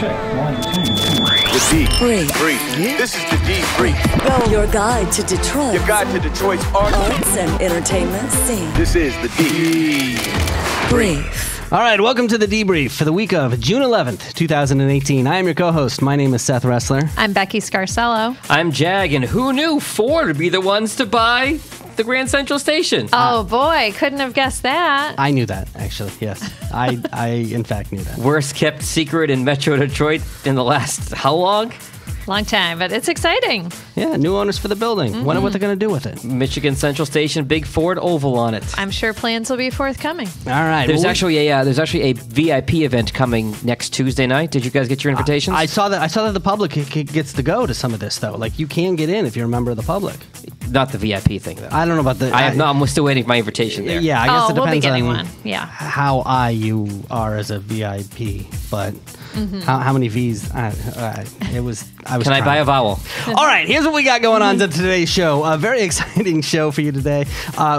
Check. 1, 2, 3. The D-Brief. This is the D-Brief. Go. Your guide to Detroit. Your guide to Detroit's arts and entertainment scene. This is the D-Brief. All right, welcome to the debrief for the week of June 11th, 2018. I am your co-host. My name is Seth Ressler. I'm Becky Scarcello. I'm Jag, and who knew Ford would be the ones to buy the Grand Central Station? Oh, boy, couldn't have guessed that. I knew that, actually, yes. I in fact, knew that. Worst kept secret in Metro Detroit in the last, how long? Long time, but it's exciting. Yeah, new owners for the building. Mm-hmm. Wonder what they're going to do with it. Michigan Central Station, big Ford oval on it. I'm sure plans will be forthcoming. All right. There's actually a VIP event coming next Tuesday night. Did you guys get your invitations? I saw that the public gets to go to some of this, though. Like, you can get in if you're a member of the public. Not the VIP thing, though. I don't know about the... I'm still waiting for my invitation there. Yeah, I guess it we'll be depends getting on one. Yeah. how you are as a VIP, but how many V's? I was. Can trying. I buy a vowel? All right, here's what we got going on to today's show. A very exciting show for you today.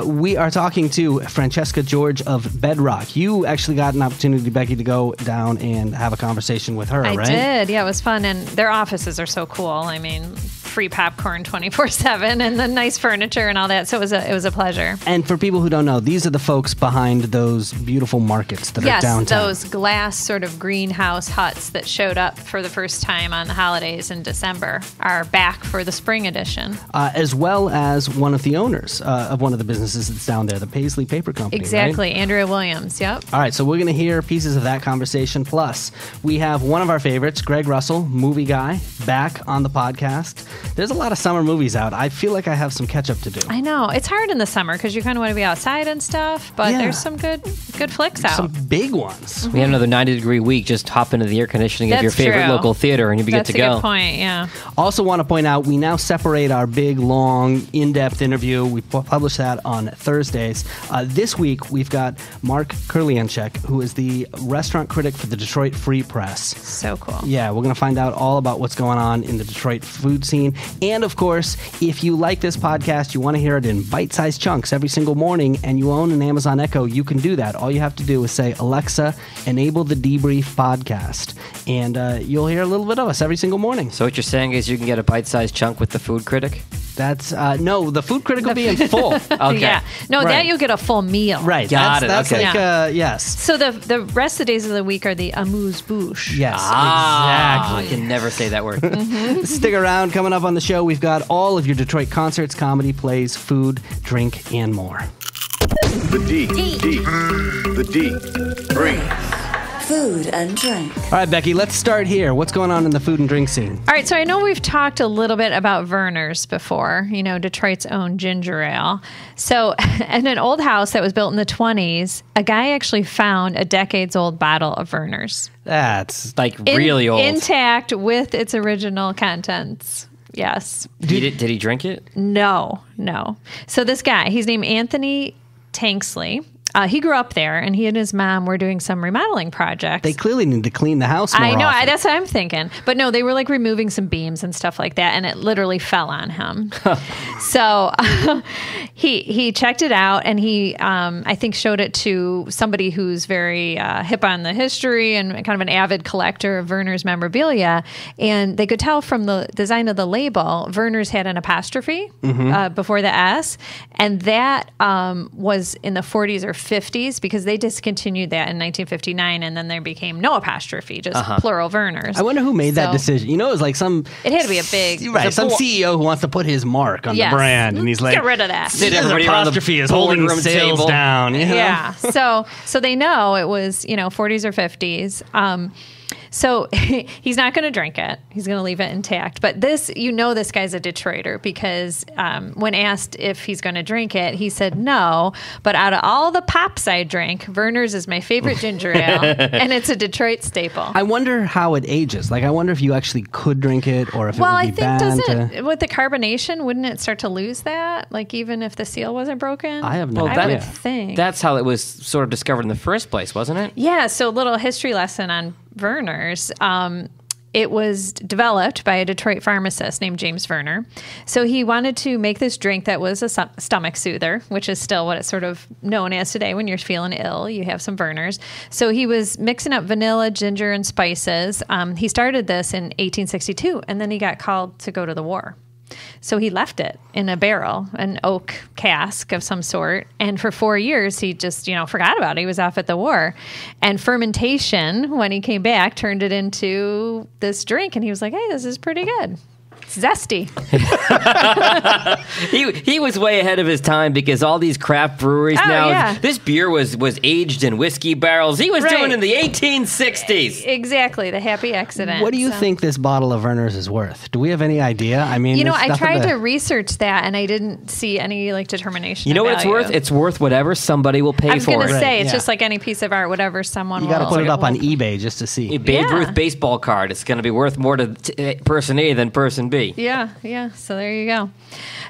We are talking to Francesca George of Bedrock. You actually got an opportunity, Becky, to go down and have a conversation with her, right? I did. Yeah, it was fun. And their offices are so cool. I mean, free popcorn 24/7 and the nice furniture and all that. So it was a pleasure. And for people who don't know, these are the folks behind those beautiful markets that are downtown. Yes, those glass sort of greenhouse huts that showed up for the first time on the holidays in December are back for the spring edition. As well as one of the owners of one of the businesses that's down there, the Paisley Paper Company. Exactly, right? Andrea Williams, yep. All right, so we're going to hear pieces of that conversation. Plus, we have one of our favorites, Greg Russell, movie guy, back on the podcast. There's a lot of summer movies out. I feel like I have some catch up to do. I know. It's hard in the summer because you kind of want to be outside and stuff, but there's some good flicks out. Some big ones. We had another 90-degree week. Just hop into the air conditioning of your favorite true. local theater and you'll be good to go. That's a good point, yeah. Also want to point out, we now separate our big, long, in-depth interview. We publish that on Thursdays. This week, we've got Mark Kurlianchek, who is the restaurant critic for the Detroit Free Press. So cool. Yeah, we're going to find out all about what's going on in the Detroit food scene. And, of course, if you like this podcast, you want to hear it in bite-sized chunks every single morning, and you own an Amazon Echo, you can do that. All you have to do is say, Alexa, enable the Debrief podcast, and you'll hear a little bit of us every single morning. So what you're saying is you can get a bite-sized chunk with the food critic? That's no, the food critic will be in full. Okay. Yeah. No, that you'll get a full meal. Right. Got it. That's Okay. like, yes. So the rest of the days of the week are the amuse-bouche. Yes, I exactly. can never say that word. Stick around. Coming up on the show, we've got all of your Detroit concerts, comedy, plays, food, drink, and more. The D-Brief. Food and drink. All right, Becky, let's start here. What's going on in the food and drink scene? All right, so I know we've talked a little bit about Verner's before, Detroit's own ginger ale. So in an old house that was built in the 1920s, a guy actually found a decades-old bottle of Verner's. That's Like really old. Intact with its original contents. Yes. Did he drink it? No. So this guy, he's named Anthony Tanksley. He grew up there, and he and his mom were doing some remodeling projects. They clearly need to clean the house more I know. often. That's what I'm thinking. But no, they were like removing some beams and stuff like that, and it literally fell on him. So he checked it out, and he, I think, showed it to somebody who's very hip on the history and kind of an avid collector of Verner's memorabilia. And they could tell from the design of the label, Verner's had an apostrophe before the S, and that was in the 40s or 50s because they discontinued that in 1959, and then there became no apostrophe, just plural Verner's. I wonder who made that decision. It was like some... It had to be a big... Right, some CEO who wants to put his mark on the brand, and he's like... Get rid of that. Everybody around the apostrophe is holding sales table down. Yeah. So they know it was, 40s or 50s. So he's not going to drink it. He's going to leave it intact. But this guy's a Detroiter because when asked if he's going to drink it, he said no. But out of all the pops I drink, Verner's is my favorite ginger ale, and it's a Detroit staple. I wonder how it ages. Like, I wonder if you actually could drink it or if it would be bad. With the carbonation, wouldn't it start to lose that? Like, even if the seal wasn't broken? I have no I idea. would think. That's how it was sort of discovered in the first place, wasn't it? Yeah, so a little history lesson on Verner's. it was developed by a Detroit pharmacist named James Verner. So he wanted to make this drink that was a stomach soother, which is still what it's sort of known as today. When you're feeling ill, you have some Verners. So he was mixing up vanilla, ginger, and spices. He started this in 1862, and then he got called to go to the war. So he left it in a barrel, an oak cask of some sort. And for 4 years, he just, forgot about it. He was off at the war. And fermentation, when he came back, turned it into this drink. And he was like, hey, this is pretty good. It's zesty. He was way ahead of his time because all these craft breweries this beer was aged in whiskey barrels. He was doing it in the 1860s. Exactly, the happy accident. What do you think this bottle of Verner's is worth? Do we have any idea? I mean, I tried to research that and I didn't see any determination. You know what it's worth? It's worth whatever somebody will pay for it. I was going to say, it's just like any piece of art, whatever someone will. You got to put it up on eBay just to see. A Babe Ruth baseball card. It's going to be worth more to person A than person B. Yeah. So there you go.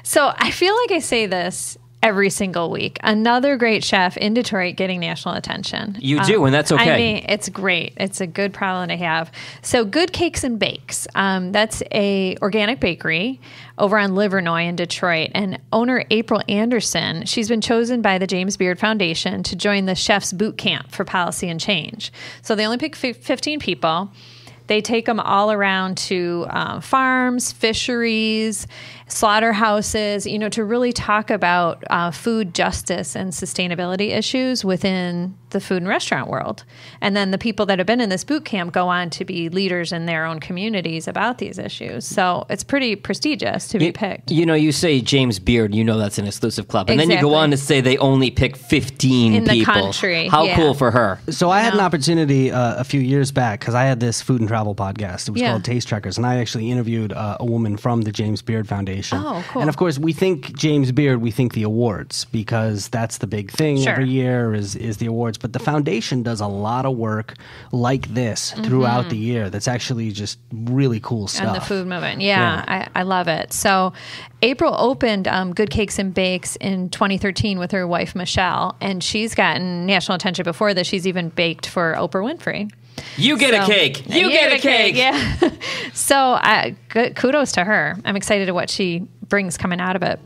So I feel like I say this every single week. Another great chef in Detroit getting national attention. You do, and that's okay. I mean, it's great. It's a good problem to have. So Good Cakes and Bakes. That's a organic bakery over on Livernois in Detroit. And owner April Anderson, she's been chosen by the James Beard Foundation to join the Chef's Boot Camp for Policy and Change. So they only pick 15 people. They take them all around to farms, fisheries, slaughterhouses, to really talk about food justice and sustainability issues within the food and restaurant world. And then the people that have been in this boot camp go on to be leaders in their own communities about these issues. So it's pretty prestigious to be picked. You say James Beard, that's an exclusive club. And then you go on to say they only pick 15 in people. In the country. How cool for her. So I had an opportunity a few years back because I had this food and travel podcast. It was called Taste Trekkers. And I actually interviewed a woman from the James Beard Foundation. Oh, cool. And of course, we think James Beard, we think the awards because that's the big thing every year is the awards. But the foundation does a lot of work like this throughout the year. That's actually just really cool stuff. And the food movement. Yeah. I love it. So April opened Good Cakes and Bakes in 2013 with her wife, Michelle. And she's gotten national attention before this. She's even baked for Oprah Winfrey. You get a cake. You get a cake. Yeah. So kudos to her. I'm excited to what she brings coming out of it.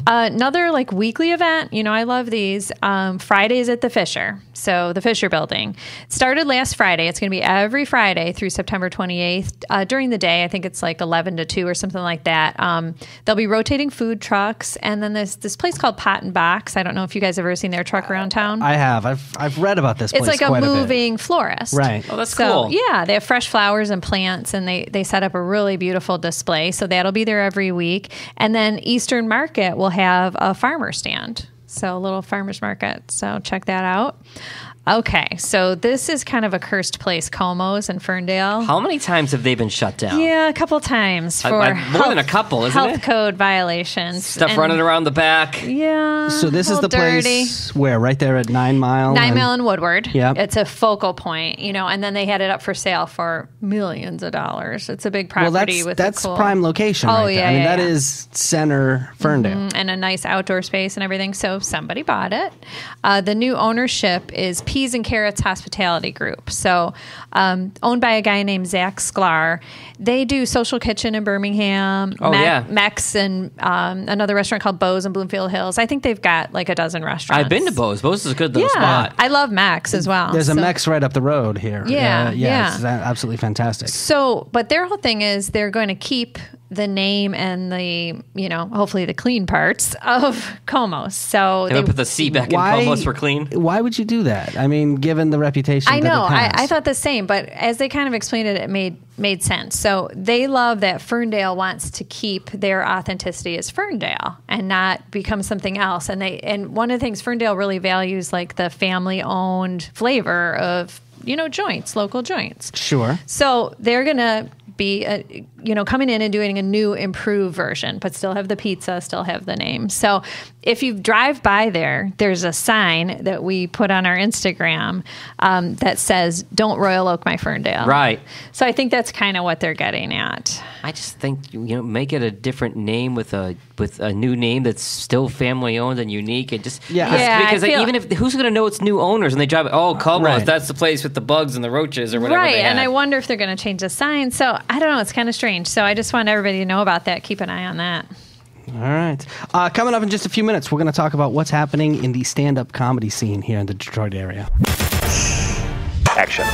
Another weekly event, I love these. Fridays at the Fisher. So the Fisher Building. It started last Friday. It's going to be every Friday through September 28th. During the day, I think it's 11 to 2 or something like that. They'll be rotating food trucks. And then there's this place called Pot and Box. I don't know if you guys have ever seen their truck around town. I have. I've read about this place. It's like a moving florist. Right. Oh, that's cool. Yeah, they have fresh flowers and plants, and they set up a really beautiful display. So that'll be there every week. And then Eastern Market will have a farmer stand. So a little farmer's market. So check that out. Okay, so this is kind of a cursed place, Como's in Ferndale. How many times have they been shut down? Yeah, a couple times for more than a couple, isn't it? Health code violations. Stuff running around the back. Yeah. So this is the place where, right there at 9 Mile? 9 Mile and Woodward. Yeah. It's a focal point, and then they had it up for sale for millions of dollars. It's a big property that's prime location right there. I mean, that is center Ferndale. And a nice outdoor space and everything. So somebody bought it. The new ownership is Peas and Carrots Hospitality Group. So owned by a guy named Zach Sklar. They do Social Kitchen in Birmingham, Mex, and another restaurant called Bo's in Bloomfield Hills. I think they've got a dozen restaurants. I've been to Bo's. Bo's is a good little spot. I love Mex as well. There's a Mex right up the road here. Yeah. It's absolutely fantastic. So, but their whole thing is they're going to keep the name and the, hopefully the clean parts of Como's. So they put the C back in Como's for clean. Why would you do that? I mean, given the reputation I know. that it has. I thought the same, but as they kind of explained it, it made sense. So they love that Ferndale wants to keep their authenticity as Ferndale and not become something else. And one of the things Ferndale really values, the family-owned flavor of, joints, local joints. Sure. So they're going to be coming in and doing a new improved version, but still have the pizza, still have the name. So if you drive by there's a sign that we put on our Instagram that says, "Don't Royal Oak my Ferndale." Right. So I think that's kind of what they're getting at. I just think make it a different name with a new name that's still family owned and unique, and just because even if who's going to know it's new owners and they drive Culver's, that's the place with the bugs and the roaches or whatever. Right, they had. and I wonder if they're going to change the sign. So I don't know, it's kind of strange. So I just want everybody to know about that. Keep an eye on that. All right. Coming up in just a few minutes, we're going to talk about what's happening in the stand-up comedy scene here in the Detroit area. Action.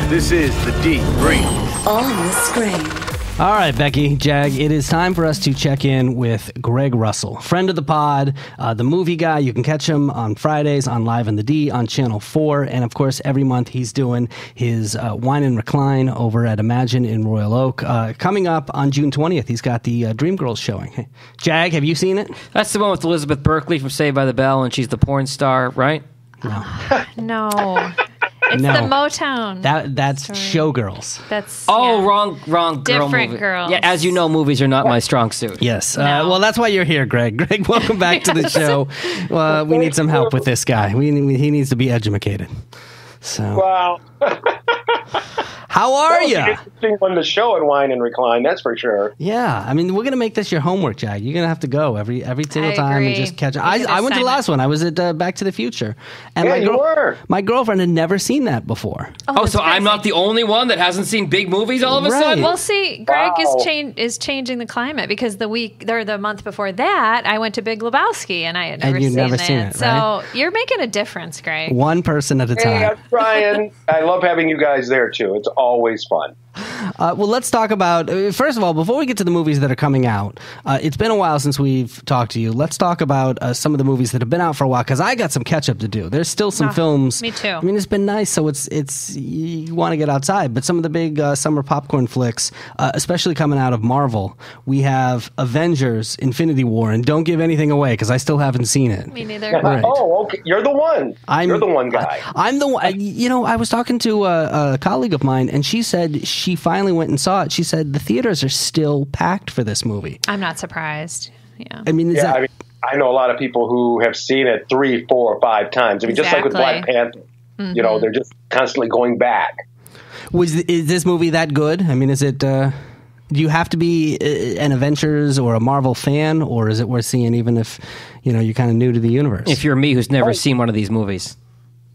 This is the Deep Brief. On the screen. All right, Becky, Jag, it is time for us to check in with Greg Russell, friend of the pod, the movie guy. You can catch him on Fridays on Live in the D on Channel 4. And, of course, every month he's doing his Wine and Recline over at Imagine in Royal Oak. Coming up on June 20th, he's got the Dreamgirls showing. Jag, have you seen it? That's the one with Elizabeth Berkley from Saved by the Bell, and she's the porn star, right? No. It's the Motown. That's Showgirls. That's wrong girl different movie. girls. Yeah, as you know, movies are not my strong suit. Yes. Well, that's why you're here, Greg. Greg, welcome back to the show. We need some help with this guy. He needs to be educated. So. Wow. How are you? Interesting one to show at Wine and Recline, that's for sure. Yeah, I mean, we're gonna make this your homework, Jag. You're gonna have to go every single time and just catch up. I went to the last one. I was at Back to the Future, and my girlfriend had never seen that before. So I'm not the only one that hasn't seen big movies all of a sudden. Well, see, Greg is changing the climate because the month before that, I went to Big Lebowski and I had never seen it. Right? So you're making a difference, Greg. One person at a time. Hey, I'm trying. I love having you guys there too. It's always fun. Well, let's talk about, first of all, before we get to the movies that are coming out, it's been a while since we've talked to you. Let's talk about some of the movies that have been out for a while, because I got some catch up to do. There's still some films. Me too. I mean, it's been nice, so it's you want to get outside, but some of the big summer popcorn flicks, especially coming out of Marvel, we have Avengers, Infinity War, and don't give anything away, because I still haven't seen it. Me neither. Right. Oh, okay. You're the one. You're the one guy. I'm the one. I was talking to a colleague of mine, and she said she finally went and saw it. She said the theaters are still packed for this movie. I'm not surprised. Yeah. I mean, I know a lot of people who have seen it 3, 4, 5 times. I mean, just like with Black Panther, they're just constantly going back. Is this movie that good? I mean, is it? Do you have to be an Avengers or a Marvel fan, or is it worth seeing even if you're kind of new to the universe? If you're me, who's never seen one of these movies.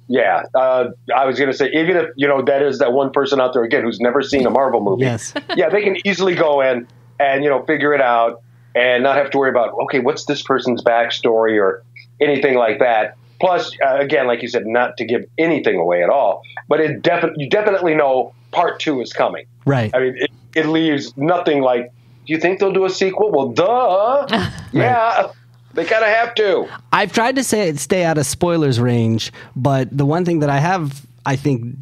Yeah, I was going to say, even if, that is that one person out there, again, who's never seen a Marvel movie. Yes. Yeah, they can easily go in and, figure it out and not have to worry about, okay, what's this person's backstory or anything like that. Plus, again, like you said, not to give anything away at all, but you definitely know part 2 is coming. Right. I mean, it leaves nothing like, do you think they'll do a sequel? Well, duh. Yeah. They kind of have to. I've tried to stay out of spoilers range, but the one thing that I think,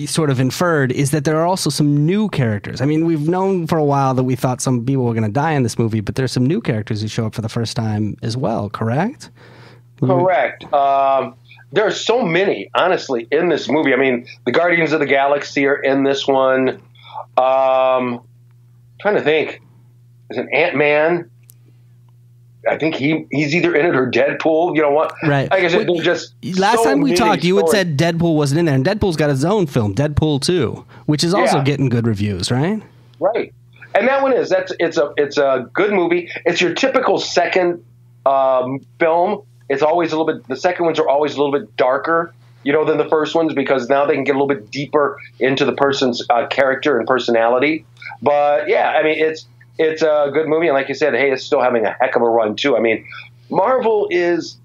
sort of inferred is that there are also some new characters. I mean, we've known for a while that we thought some people were going to die in this movie, but there's some new characters who show up for the first time as well, correct? Correct. There are so many, honestly, in this movie. I mean, the Guardians of the Galaxy are in this one. Trying to think. There's an Ant-Man. I think he's either in it or Deadpool. You know what? Right. I guess it's just last time we talked, you had said Deadpool wasn't in there, and Deadpool's got his own film, Deadpool 2, which is also getting good reviews, right? Right. And that one it's a good movie. It's your typical second film. It's always the second ones are always a little bit darker, than the first ones, because now they can get a little bit deeper into the person's character and personality. But yeah, I mean, it's a good movie, and like you said, hey, it's still having a heck of a run too. I mean, Marvel is,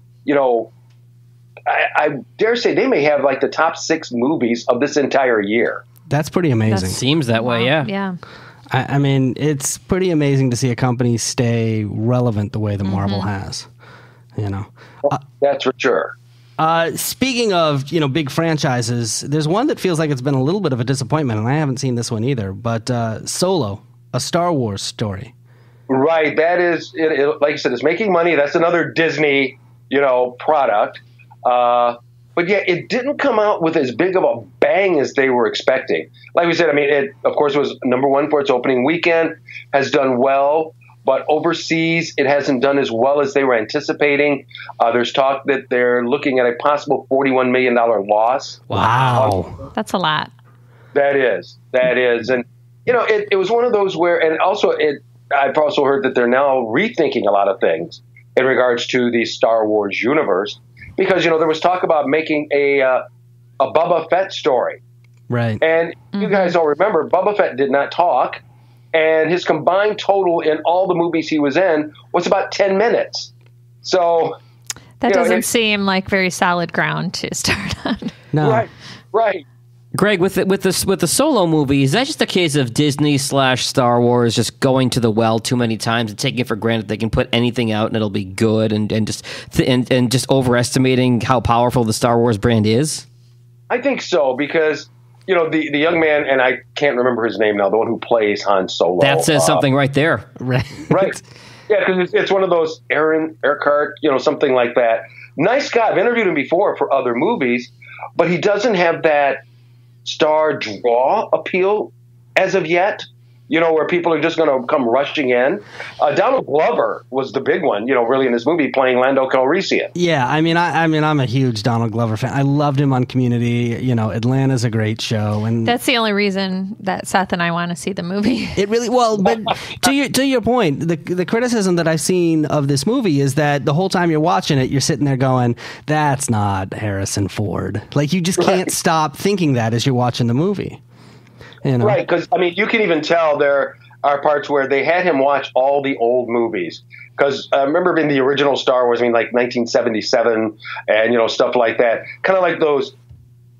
I dare say they may have like the top 6 movies of this entire year. That's pretty amazing. Seems that way, yeah. Yeah. I mean, it's pretty amazing to see a company stay relevant the way that Marvel has. That's for sure. Speaking of, big franchises, there's one that feels like it's been a little bit of a disappointment, and I haven't seen this one either, but Solo. A Star Wars story. Right. That is, like you said, it's making money. That's another Disney, product. But yeah, it didn't come out with as big of a bang as they were expecting. Like we said, I mean, it, of course, was number one for its opening weekend, has done well, but overseas, it hasn't done as well as they were anticipating. There's talk that they're looking at a possible $41 million loss. Wow. That's a lot. That is. And, you know, it was one of those where, and also I've also heard that they're now rethinking a lot of things in regards to the Star Wars universe, because, you know, there was talk about making a Boba Fett story. Right. And you guys all remember, Boba Fett did not talk, and his combined total in all the movies he was in was about 10 minutes. So that doesn't seem like very solid ground to start on. No. Right. Greg, with the Solo movie, is that just a case of Disney/Star Wars just going to the well too many times and taking it for granted they can put anything out and it'll be good, and just overestimating how powerful the Star Wars brand is? I think so, because, you know, the young man, and I can't remember his name now, the one who plays Han Solo. That says something right there. Right. Yeah, because it's one of those Aaron Eckhart, you know, something like that. Nice guy. I've interviewed him before for other movies, but he doesn't have that star draw appeal as of yet, you know, where people are just going to come rushing in. Donald Glover was the big one, you know, really in this movie, playing Lando Calrissian. Yeah, I mean, I'm a huge Donald Glover fan. I loved him on Community. You know, Atlanta's a great show, and that's the only reason that Seth and I want to see the movie. It really but to your point, the criticism that I've seen of this movie is that the whole time you're watching it, you're sitting there going, "That's not Harrison Ford." Like, you just can't stop thinking that as you're watching the movie. You know? Right, because, I mean, you can even tell there are parts where they had him watch all the old movies. Because I remember in the original Star Wars, I mean, like 1977 and, you know, stuff like that. Kind of like those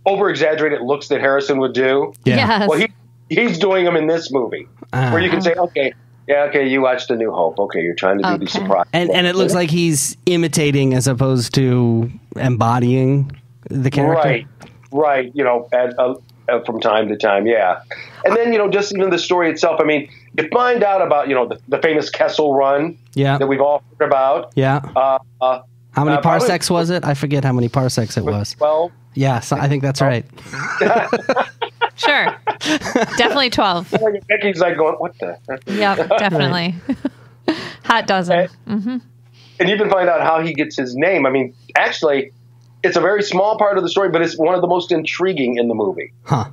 over-exaggerated looks that Harrison would do. Yeah. Yes. Well, he's doing them in this movie. Where you can say, okay, you watched A New Hope. Okay, you're trying to do the surprise. And it looks like he's imitating as opposed to embodying the character. Right. You know, from time to time, yeah. And then, you know, just even the story itself, I mean, you find out about, you know, the famous Kessel Run that we've all heard about. Yeah. How many parsecs was it? I forget how many parsecs it was. 12? Yeah, so I think that's right. Sure. Definitely 12. Becky's like going, what the? Yep, definitely. Hot dozen. And you can find out how he gets his name. I mean, actually, it's a very small part of the story, but it's one of the most intriguing in the movie. Huh.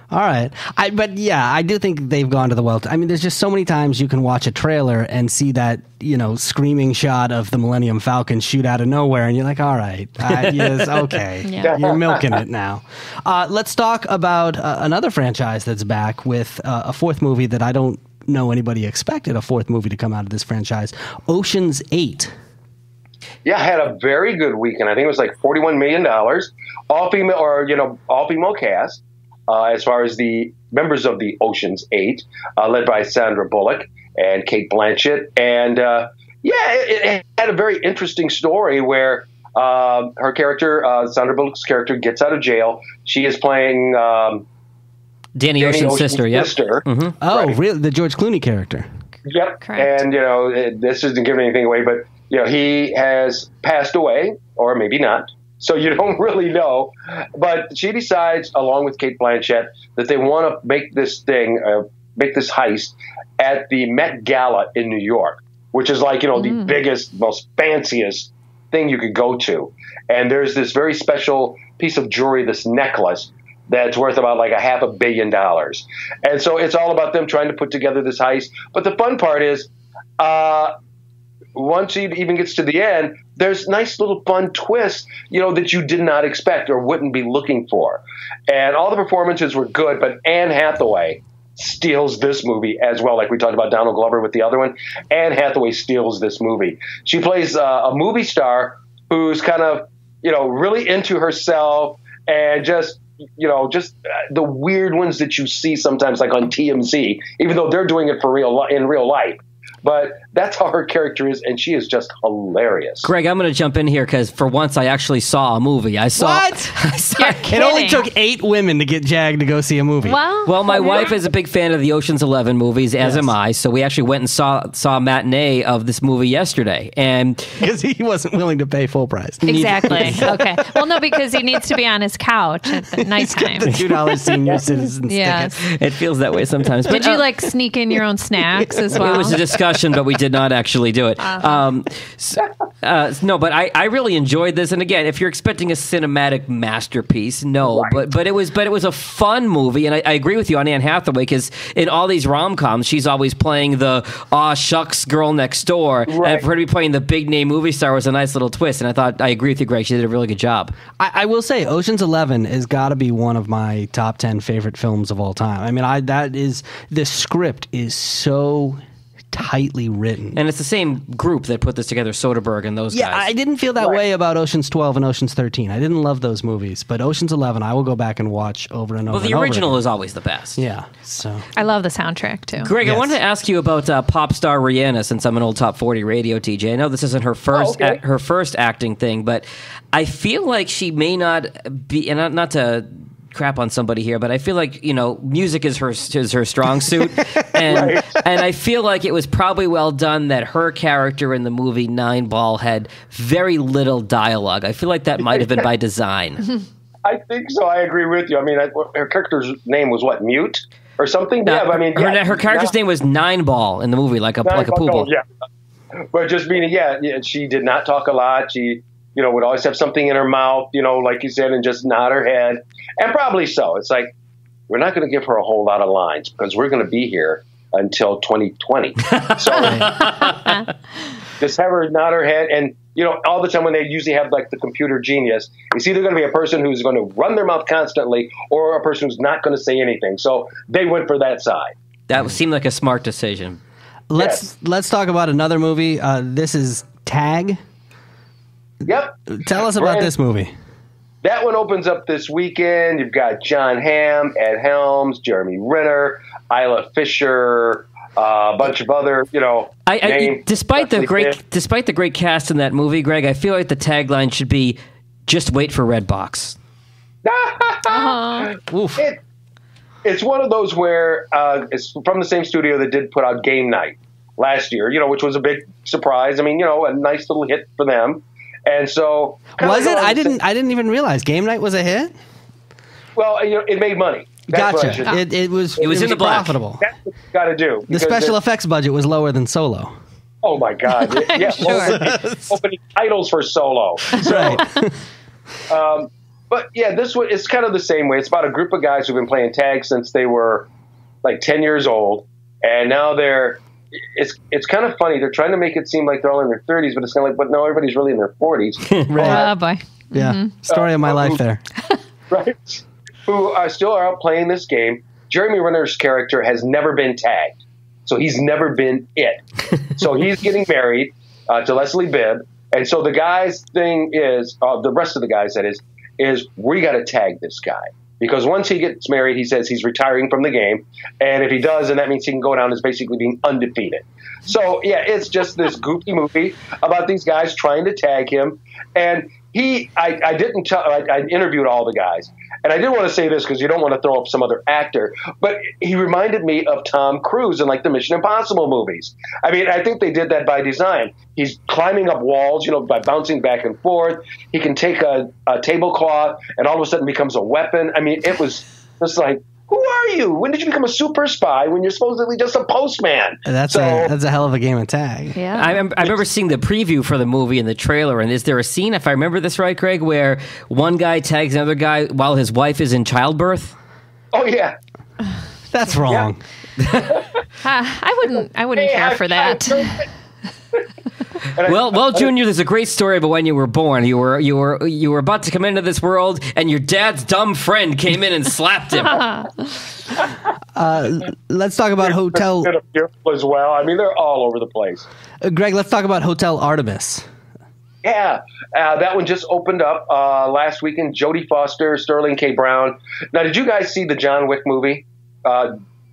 All right. But yeah, I do think they've gone to the well. I mean, there's just so many times you can watch a trailer and see that, you know, screaming shot of the Millennium Falcon shoot out of nowhere, and you're like, all right, yes, okay. Yeah. You're milking it now. Let's talk about another franchise that's back with a fourth movie that I don't know anybody expected a fourth movie to come out of this franchise, Ocean's 8. Yeah, had a very good weekend. I think it was like $41 million, all female cast, as far as the members of the Ocean's 8, led by Sandra Bullock and Cate Blanchett. And it had a very interesting story where her character, Sandra Bullock's character, gets out of jail. She is playing Danny Ocean's sister. Yep. Mm-hmm. Oh, right. Really? The George Clooney character. Yep. Correct. And, you know, this isn't giving anything away, but, you know, he has passed away, or maybe not. So you don't really know. But she decides, along with Cate Blanchett, that they want to make this heist at the Met Gala in New York, which is like, you know, the biggest, most fanciest thing you could go to. And there's this very special piece of jewelry, this necklace, that's worth about like $500 million. And so it's all about them trying to put together this heist. But the fun part is, once he even gets to the end, there's nice little fun twists, you know, that you did not expect or wouldn't be looking for. And all the performances were good, but Anne Hathaway steals this movie as well. Like we talked about Donald Glover with the other one. Anne Hathaway steals this movie. She plays a movie star who's kind of, you know, really into herself and just the weird ones that you see sometimes like on TMZ, even though they're doing it in real life. But that's how her character is, and she is just hilarious. Greg, I'm going to jump in here because for once I actually saw a movie. What? It only took 8 women to get Jag to go see a movie. Well, my wife is a big fan of the Ocean's 11 movies, as am I. So we actually went and saw a matinee of this movie yesterday, and because he wasn't willing to pay full price. Exactly. Okay. Well, no, because he needs to be on his couch at the nighttime. The $2 senior citizen ticket. It feels that way sometimes. Did you sneak in your own snacks as well? It was a discussion, but we did not actually do it. No, but I really enjoyed this. And again, if you're expecting a cinematic masterpiece, no. Right. But it was a fun movie, and I agree with you on Anne Hathaway, because in all these rom-coms, she's always playing the aw shucks girl next door, and for her to be playing the big name movie star was a nice little twist. And I agree with you, Greg. She did a really good job. I will say, Ocean's 11 has got to be one of my top 10 favorite films of all time. I mean, the script is so tightly written. And it's the same group that put this together, Soderbergh and those guys. Yeah, I didn't feel that way about Ocean's 12 and Ocean's 13. I didn't love those movies, but Ocean's 11 I will go back and watch over and over. Well, the original is always the best. Yeah. So I love the soundtrack too. Greg, I wanted to ask you about pop star Rihanna, since I'm an old Top 40 radio TJ. I know this isn't her first her first acting thing, but I feel like she may not be, and not to crap on somebody here, but I feel like, music is her strong suit, and I feel like it was probably well done that her character in the movie Nine Ball had very little dialogue. I feel like that might have been by design. I think so. I agree with you. I mean, her character's name was what, Mute or something? No, yeah, I mean, her character's name was Nine Ball in the movie, like a poodle. Yeah, but just meaning, she did not talk a lot. She would always have something in her mouth, like you said, and just nod her head. And probably so. It's like, we're not going to give her a whole lot of lines because we're going to be here until 2020. So just have her nod her head. And, all the time when they usually have the computer genius, it's either going to be a person who's going to run their mouth constantly or a person who's not going to say anything. So they went for that side. That seemed like a smart decision. Let's talk about another movie. This is Tag. Yep. Tell us about this movie. That one opens up this weekend. You've got John Hamm, Ed Helms, Jeremy Renner, Isla Fisher, a bunch of other, names. Despite the great cast in that movie, Greg, I feel like the tagline should be "Just wait for Redbox." It's one of those where it's from the same studio that did put out Game Night last year, which was a big surprise. I mean, a nice little hit for them. And so, was it? I didn't even realize Game Night was a hit. Well, it made money. That's gotcha. It was in the profitable. That's what you got to do. The special effects budget was lower than Solo. Oh my God! Yeah, sure. Opening titles for Solo. So, right. But yeah, this one it's kind of the same way. It's about a group of guys who've been playing tag since they were 10 years old, and now they're. It's kind of funny. They're trying to make it seem like they're all in their 30s, but it's kind of but no, everybody's really in their 40s. Right. Oh, boy. Yeah. Mm-hmm. Story of my life there. Right. Who are still out playing this game. Jeremy Renner's character has never been tagged. So he's never been it. So he's getting married to Leslie Bibb. And so the guy's thing is, the rest of the guys, that is we got to tag this guy. Because once he gets married, he says he's retiring from the game. And if he does, then that means he can go down as basically being undefeated. So, yeah, it's just this goofy movie about these guys trying to tag him. And I interviewed all the guys. And I didn't want to say this because you don't want to throw up some other actor. But he reminded me of Tom Cruise in the Mission Impossible movies. I mean, I think they did that by design. He's climbing up walls, by bouncing back and forth. He can take a tablecloth and all of a sudden becomes a weapon. I mean, it was just like, who are you? When did you become a super spy when you're supposedly just a postman? That's a hell of a game of tag. Yeah. I remember seeing the preview for the movie and the trailer, and is there a scene, if I remember this right, Greg, where one guy tags another guy while his wife is in childbirth? Oh, yeah. That's wrong. Yeah. I wouldn't care for that. Well, Junior, there's a great story about when you were born. You were about to come into this world, and your dad's dumb friend came in and slapped him. Let's talk about Hotel as well. I mean, they're all over the place. Greg, let's talk about Hotel Artemis. Yeah, that one just opened up last weekend. Jodie Foster, Sterling K. Brown. Now, did you guys see the John Wick movie?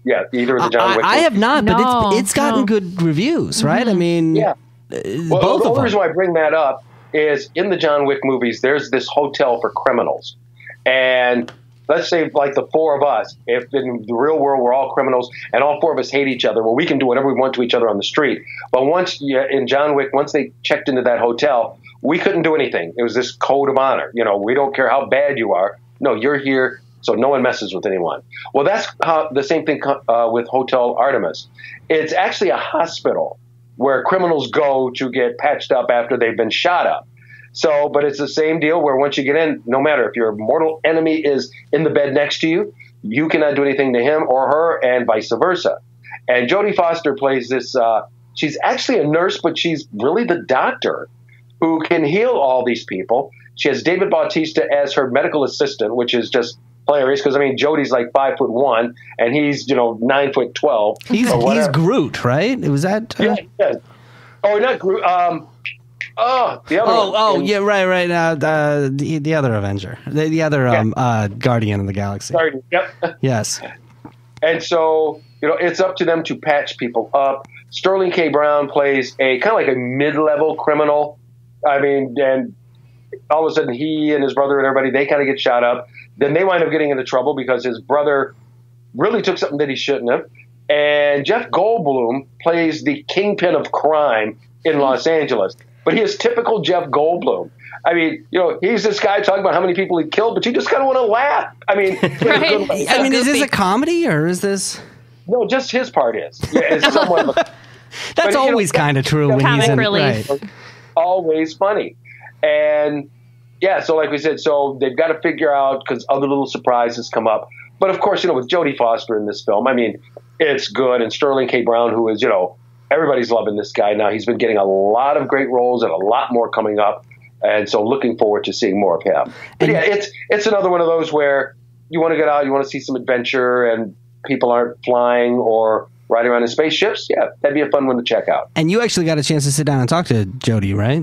Yeah, either of the John Wick. I have not, No, but it's gotten good reviews, right? I mean, yeah. Well, both the of only them. reason why I bring that up is in the John Wick movies, there's this hotel for criminals. And let's say like the four of us, if in the real world we're all criminals and all four of us hate each other, well, we can do whatever we want to each other on the street. But in John Wick, once they checked into that hotel, we couldn't do anything. It was this code of honor. We don't care how bad you are. No, you're here, so no one messes with anyone. Well, that's the same thing with Hotel Artemis. It's actually a hospital where criminals go to get patched up after they've been shot up. So, but it's the same deal where once you get in, no matter if your mortal enemy is in the bed next to you, you cannot do anything to him or her, and vice versa. And Jodie Foster plays this, she's actually a nurse, but she's really the doctor who can heal all these people. She has David Bautista as her medical assistant, which is just hilarious because, I mean, Jodie's like 5'1", and he's, 9'12". He's Groot, right? Was that? Yeah. Oh, not Groot. The other one. Oh, yeah, right. The other Avenger, the other Guardian of the Galaxy. Guardian, yep. Yes. And so, it's up to them to patch people up. Sterling K. Brown plays a kind of like a mid-level criminal. I mean, and all of a sudden he and his brother and everybody, they kind of get shot up. Then they wind up getting into trouble because his brother really took something that he shouldn't have. And Jeff Goldblum plays the kingpin of crime in Los Angeles. But he is typical Jeff Goldblum. I mean, he's this guy talking about how many people he killed, but you just kind of want to laugh. I mean, right. I mean, is this a comedy or is this? No, just his part is. Yeah, it's somewhat. That's always kind of true when he's in. Relief. Right. Always funny. And yeah, so like we said, so they've got to figure out because other little surprises come up. But of course, with Jodie Foster in this film, I mean, it's good. And Sterling K. Brown, who is, everybody's loving this guy now. He's been getting a lot of great roles and a lot more coming up. And so looking forward to seeing more of him. But yeah, it's another one of those where you want to get out, you want to see some adventure and people aren't flying or riding around in spaceships. Yeah, that'd be a fun one to check out. And you actually got a chance to sit down and talk to Jodie, right?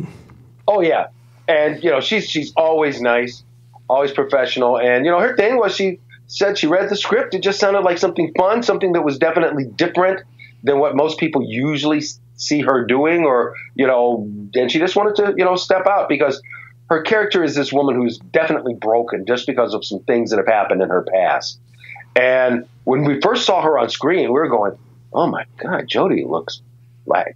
Oh, yeah. And, she's always nice, always professional. And, her thing was she said she read the script. It just sounded like something fun, something that was definitely different than what most people usually see her doing or, and she just wanted to, step out because her character is this woman who's definitely broken just because of some things that have happened in her past. And when we first saw her on screen, we were going, oh, my God, Jodie looks like,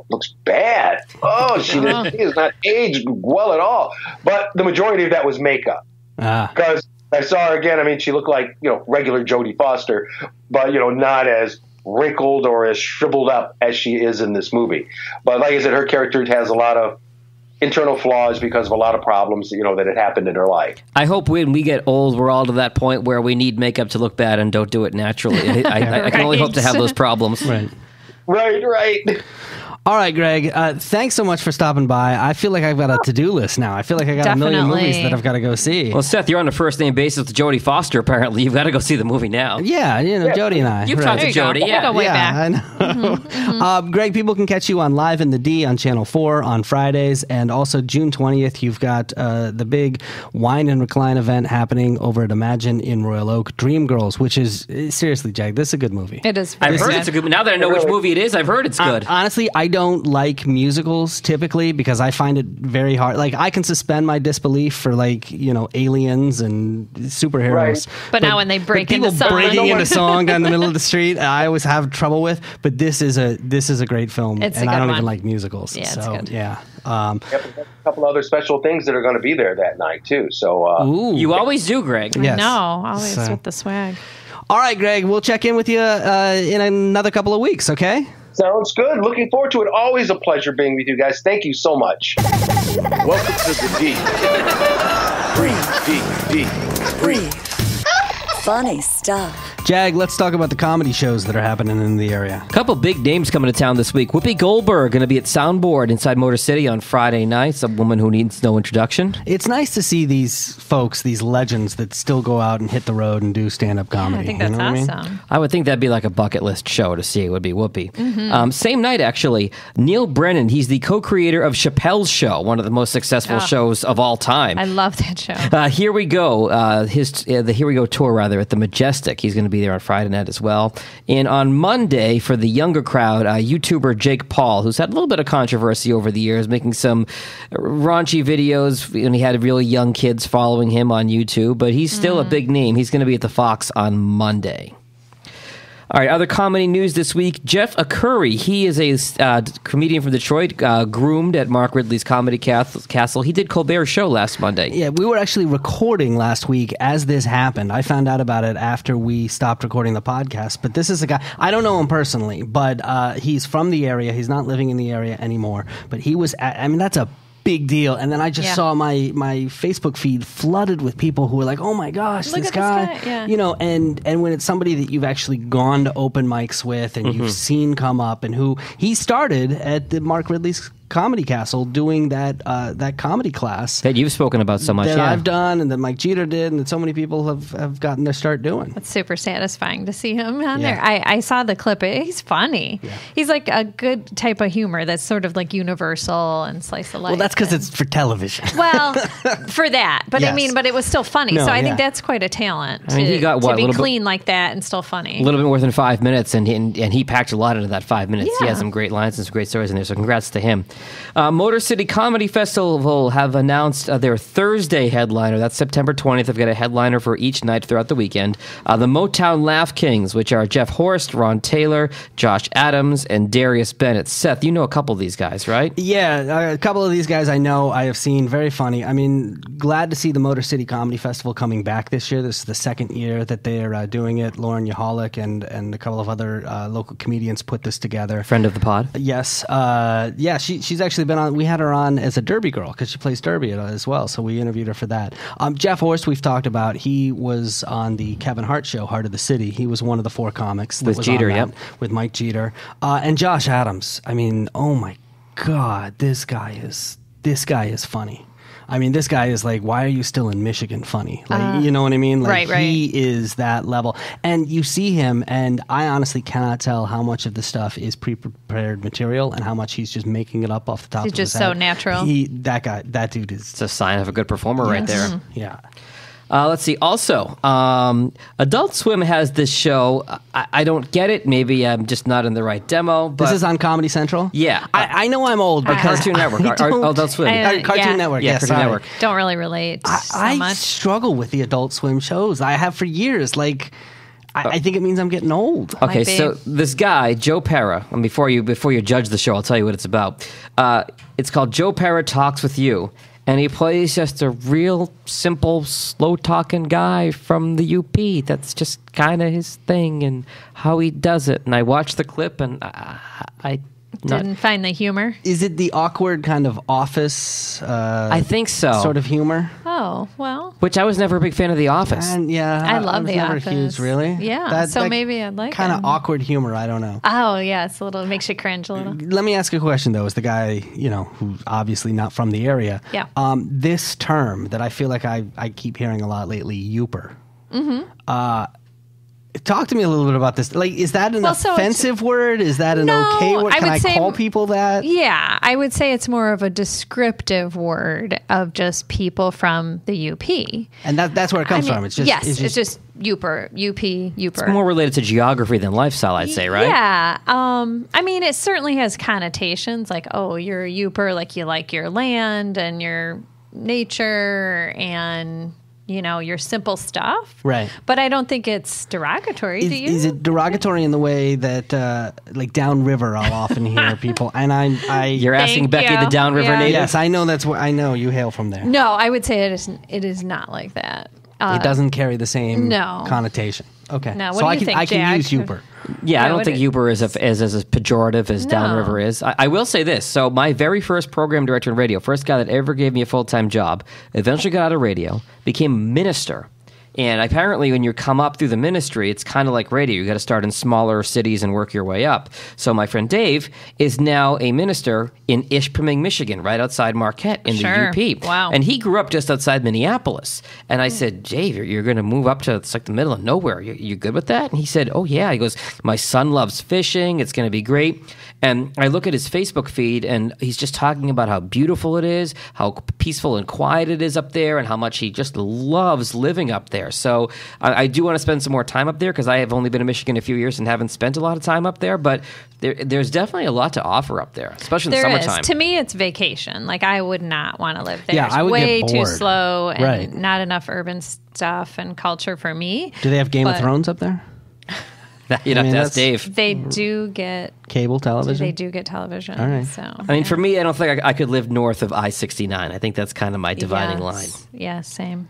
looks bad. Oh, she is not aged well at all. But the majority of that was makeup. Because I saw her again. I mean, she looked like, regular Jodie Foster, but, not as wrinkled or as shriveled up as she is in this movie. But like I said, her character has a lot of internal flaws because of a lot of problems, that had happened in her life. I hope when we get old, we're all to that point where we need makeup to look bad and don't do it naturally. I can only hope to have those problems. Right. All right, Greg, thanks so much for stopping by. I feel like I've got a to-do list now. I feel like I got a million movies that I've got to go see. Well, Seth, you're on a first-name basis with Jodie Foster, apparently. You've got to go see the movie now. Yeah, Jodie and I. You've talked to Jodie, yeah. We'll go way back. I know. Greg, people can catch you on Live in the D on Channel 4 on Fridays, and also June 20th, you've got the big Wine and Recline event happening over at Imagine in Royal Oak, Dreamgirls, which is, seriously, Jag, this is a good movie. It is. I've heard it's a good movie. Now that I know which movie it is, I've heard it's good. Honestly, I don't like musicals typically because I find it very hard. Like, I can suspend my disbelief for aliens and superheroes. Right. But now when they break into song, breaking into song down the middle of the street, I always have trouble with. But this is a great film, and I don't even like musicals. Yeah, so it's good. Yeah. A couple other special things that are going to be there that night too. So you always do, Greg. Yes. No, always with the swag. All right, Greg, we'll check in with you in another couple of weeks. Okay. Sounds good. Looking forward to it. Always a pleasure being with you guys. Thank you so much. Welcome to the D. Breathe. Funny stuff. Jag, let's talk about the comedy shows that are happening in the area. A couple big names coming to town this week. Whoopi Goldberg going to be at Soundboard inside Motor City on Friday nights. A woman who needs no introduction. It's nice to see these folks, these legends that still go out and hit the road and do stand-up comedy. I think that's awesome. I would think that'd be like a bucket list show to see. It would be Whoopi. Mm-hmm. Same night, actually, Neil Brennan. He's the co-creator of Chappelle's Show, one of the most successful shows of all time. I love that show. Here We Go. The Here We Go tour, rather, at the Majestic. He's going to be there on Friday night as well. And on Monday, for the younger crowd, YouTuber Jake Paul, who's had a little bit of controversy over the years, making some raunchy videos, and he had really young kids following him on YouTube, but he's still a big name. He's going to be at the Fox on Monday. All right, other comedy news this week. Jeff Akuri, he is a comedian from Detroit, groomed at Mark Ridley's Comedy Castle. He did Colbert's show last Monday. Yeah, we were actually recording last week as this happened. I found out about it after we stopped recording the podcast. But this is a guy, I don't know him personally, but he's from the area. He's not living in the area anymore. But he was, that's a big deal. And then I just saw my Facebook feed flooded with people who were like, oh my gosh, this guy. Yeah. And when it's somebody that you've actually gone to open mics with and you've seen come up, and who he started at the Mark Ridley's Comedy Castle doing that comedy class that you've spoken about so much, that I've done, and that Mike Jeter did, and that so many people have gotten their start doing. It's super satisfying to see him on there. I saw the clip. He's funny. Yeah. He's like a good type of humor that's sort of like universal and slice of life. Well, that's because it's for television. Well, for that, but but it was still funny. So I think that's quite a talent. He got to be clean like that and still funny. A little bit more than 5 minutes, and he packed a lot into that 5 minutes. He has some great lines and some great stories in there. So congrats to him. Motor City Comedy Festival have announced their Thursday headliner. That's September 20th. They've got a headliner for each night throughout the weekend. The Motown Laugh Kings, which are Jeff Horst, Ron Taylor, Josh Adams, and Darius Bennett. Seth, you know a couple of these guys, right? Yeah, a couple of these guys I know, I have seen. Very funny. I mean, glad to see the Motor City Comedy Festival coming back this year. This is the second year that they are doing it. Lauren Yahalik and a couple of other local comedians put this together. Friend of the pod. Yes. She's actually been on. We had her on as a Derby girl because she plays Derby as well. So we interviewed her for that. Jeff Horst, we've talked about. He was on the Kevin Hart show, Heart of the City. He was one of the four comics that was Jeter, on that, with Mike Jeter, and Josh Adams. I mean, oh my God, this guy is funny. I mean, this guy is like, why are you still in Michigan funny? Like, you know what I mean? Like, right. He is that level. And you see him, and I honestly cannot tell how much of the stuff is pre-prepared material and how much he's just making it up off the top of his head. He's just so natural. That dude is... It's a sign of a good performer right there. Mm-hmm. Yeah. Let's see. Also, Adult Swim has this show. I don't get it. Maybe I'm just not in the right demo. But this is on Comedy Central? Yeah. I know I'm old because... Cartoon Network. Adult Swim. Cartoon Network. Yeah, Cartoon Network. Don't really relate so much. I struggle with the Adult Swim shows. I have for years. Like... I think it means I'm getting old. Okay, so this guy, Joe Pera, and before you judge the show, I'll tell you what it's about. It's called Joe Pera Talks With You. And he plays just a real simple, slow-talking guy from the UP. That's just kind of his thing and how he does it. And I watched the clip, and I didn't find the humor. Is it the awkward kind of Office? I think so. Sort of humor. Oh, well. Which I was never a big fan of The Office. And I love The Office. Huge, really? Yeah. So maybe I'd like kind of awkward humor. I don't know. Oh yeah, it's it makes you cringe a little. Let me ask you a question though. As the guy, who's obviously not from the area. Yeah. This term that I feel like I keep hearing a lot lately, youper. Mm-hmm. Talk to me a little bit about this. Like, is that an offensive word? Is that an okay word? Can I call people that? Yeah, I would say it's more of a descriptive word of just people from the UP. And that's where it comes from. It's just it's just Youper, UP, Youper. It's more related to geography than lifestyle, I'd say, right? Yeah. I mean, it certainly has connotations like, oh, you're a Youper, like you like your land and your nature and... your simple stuff. Right. But I don't think it's derogatory, do you? Is it derogatory in the way that, like downriver, I'll often hear people, and You're asking Becky, the downriver native? Yes, I know I know you hail from there. No, I would say it is not like that. It doesn't carry the same connotation. Okay. No, what do you think, I can use Youper. Yeah, I don't think Youper is as pejorative as downriver is. I will say this. So my very first program director in radio, first guy that ever gave me a full-time job, eventually got out of radio, became a minister. And apparently when you come up through the ministry, it's kind of like radio. You got to start in smaller cities and work your way up. So my friend Dave is now a minister in Ishpeming, Michigan, right outside Marquette in the UP. Wow. And he grew up just outside Minneapolis. And I said, Dave, you're going to move up to it's like the middle of nowhere. You good with that? And he said, oh, yeah. He goes, my son loves fishing. It's going to be great. And I look at his Facebook feed, and he's just talking about how beautiful it is, how peaceful and quiet it is up there, and how much he just loves living up there. there. So I do want to spend some more time up there because I have only been in Michigan a few years and haven't spent a lot of time up there. But there's definitely a lot to offer up there, especially in the summertime. To me, it's vacation. Like, I would not want to live there. Yeah, I would way get bored. too slow and not enough urban stuff and culture for me. Do they have Game of Thrones up there? You'd have to ask Dave. They do get cable television. They do get television. All right. So, I mean, for me, I don't think I could live north of I-69. I think that's kind of my dividing line. Yeah, same.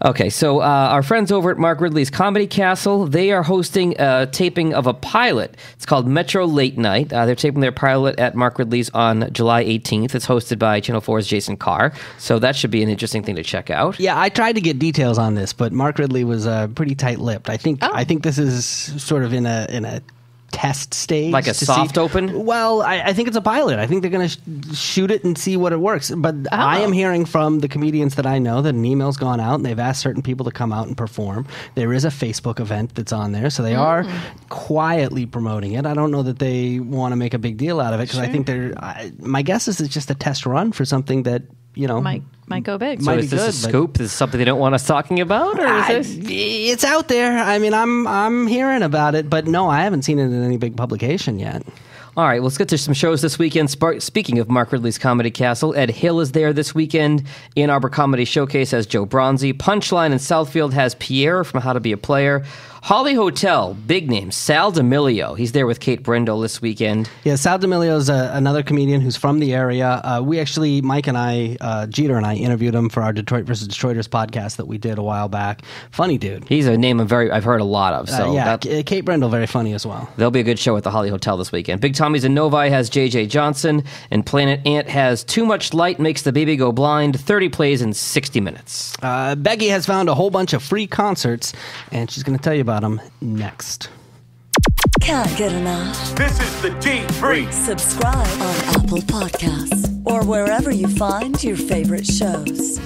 Okay, so our friends over at Mark Ridley's Comedy Castle, they are hosting a taping of a pilot. It's called Metro Late Night. They're taping their pilot at Mark Ridley's on July 18th. It's hosted by Channel 4's Jason Carr, so that should be an interesting thing to check out. Yeah, I tried to get details on this, but Mark Ridley was pretty tight-lipped. I think this is sort of in a test stage, like a soft open. Well, I think it's a pilot. I think they're going to shoot it and see what it works. But I am hearing from the comedians that I know that an email's gone out and they've asked certain people to come out and perform. There is a Facebook event that's on there, so they are quietly promoting it. I don't know that they want to make a big deal out of it because I think my guess is it's just a test run for something that might go big. So is this a scoop? Is this something they don't want us talking about? Or is this? It's out there. I mean, I'm hearing about it, but no, I haven't seen it in any big publication yet. All right, let's get to some shows this weekend. Speaking of Mark Ridley's Comedy Castle, Ed Hill is there this weekend. Ann Arbor Comedy Showcase has Joe Bronzi. Punchline in Southfield has Pierre from How to Be a Player. Holly Hotel, big name, Sal D'Amelio. He's there with Kate Brindle this weekend. Yeah, Sal D'Amelio is another comedian who's from the area. We actually, Mike and I, Jeter and I, interviewed him for our Detroit versus Detroiters podcast that we did a while back. Funny dude. He's a name I've heard a lot of. So Kate Brindle, very funny as well. There'll be a good show at the Holly Hotel this weekend. Big Tommy's in Novi has J.J. Johnson, and Planet Ant has Too Much Light Makes the Baby Go Blind, 30 plays in 60 minutes. Becky has found a whole bunch of free concerts, and she's going to tell you about them next. Can't get enough. This is the D3. Subscribe on Apple Podcasts or wherever you find your favorite shows.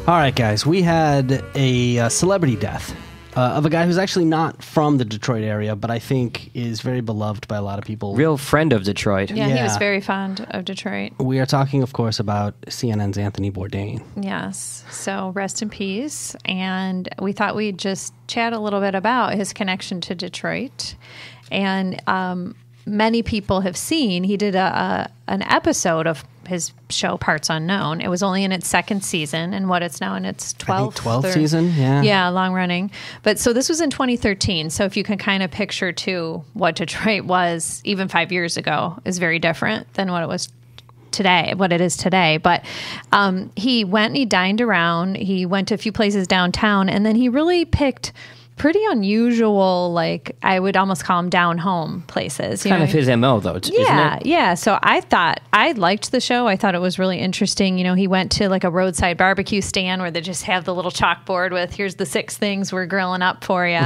All right, guys, we had a celebrity death of a guy who's actually not from the Detroit area, but I think is very beloved by a lot of people. Real friend of Detroit. Yeah, he was very fond of Detroit. We are talking, of course, about CNN's Anthony Bourdain. Yes. So rest in peace. And we thought we'd just chat a little bit about his connection to Detroit. And many people have seen, he did an episode of his show Parts Unknown. It was only in its second season, and it's now in its 12th season. Yeah, long running. But so this was in 2013. So if you can kind of picture too what Detroit was even 5 years ago is very different than what it was today, what it is today. But he went and he dined around. He went to a few places downtown, and then he really picked pretty unusual, like I would almost call them down home places. Kind of his MO though, isn't it? Yeah. So I liked the show. I thought it was really interesting. You know, he went to like a roadside barbecue stand where they just have the little chalkboard with here's the 6 things we're grilling up for you.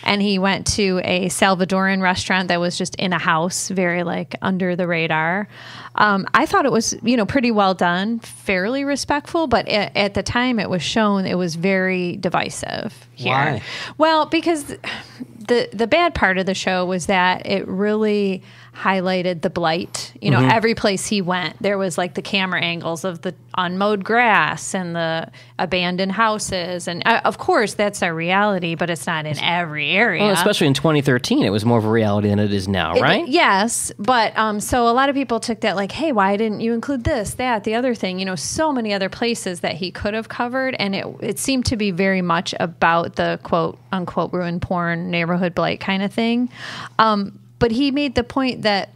And he went to a Salvadoran restaurant that was just in a house, very like under the radar. I thought it was, pretty well done, fairly respectful, but at the time it was shown it was very divisive here. Why? Well, because the bad part of the show was that it really highlighted the blight. Every place he went, there was like the camera angles of the unmowed grass and the abandoned houses. And of course, that's our reality, but it's not in every area. Well, especially in 2013, it was more of a reality than it is now, right? Yes. But so a lot of people took that like, hey, why didn't you include this, that, the other thing? So many other places that he could have covered. And it seemed to be very much about the quote unquote ruin porn neighborhood blight kind of thing. But he made the point that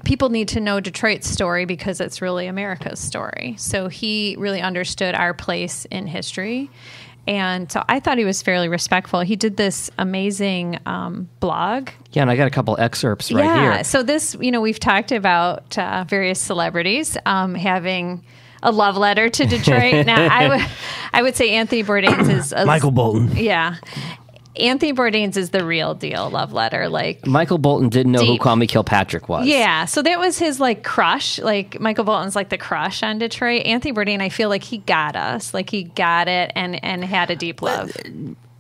people need to know Detroit's story because it's really America's story. So he really understood our place in history. And so I thought he was fairly respectful. He did this amazing blog. Yeah, and I got a couple excerpts right here. Yeah, so this, we've talked about various celebrities having a love letter to Detroit. Now, I would say Anthony Bourdain's is... Michael Bolton. Yeah. Anthony Bourdain's is the real deal love letter. Like Michael Bolton didn't know who Call Me Kilpatrick was. Yeah, so that was his like crush. Like Michael Bolton's like the crush on Detroit. Anthony Bourdain, I feel like he got us. Like he got it and had a deep love.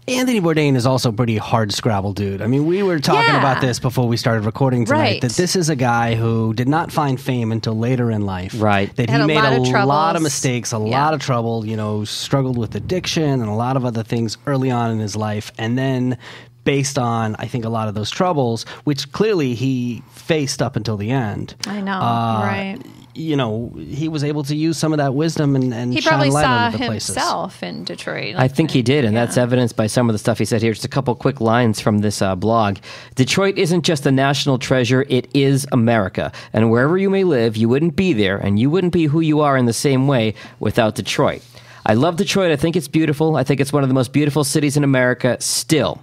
Anthony Bourdain is also a pretty hard scrabble dude. I mean, we were talking about this before we started recording tonight, that this is a guy who did not find fame until later in life. Right. That he made a lot of mistakes, a lot of trouble, struggled with addiction and a lot of other things early on in his life. And then based on, I think, a lot of those troubles, which clearly he faced up until the end. I know, right. He was able to use some of that wisdom and he shine light on the places. He probably saw himself in Detroit. I think he did, and that's evidenced by some of the stuff he said here. Just a couple quick lines from this blog. Detroit isn't just a national treasure, it is America. And wherever you may live, you wouldn't be there, and you wouldn't be who you are in the same way without Detroit. I love Detroit. I think it's beautiful. I think it's one of the most beautiful cities in America still.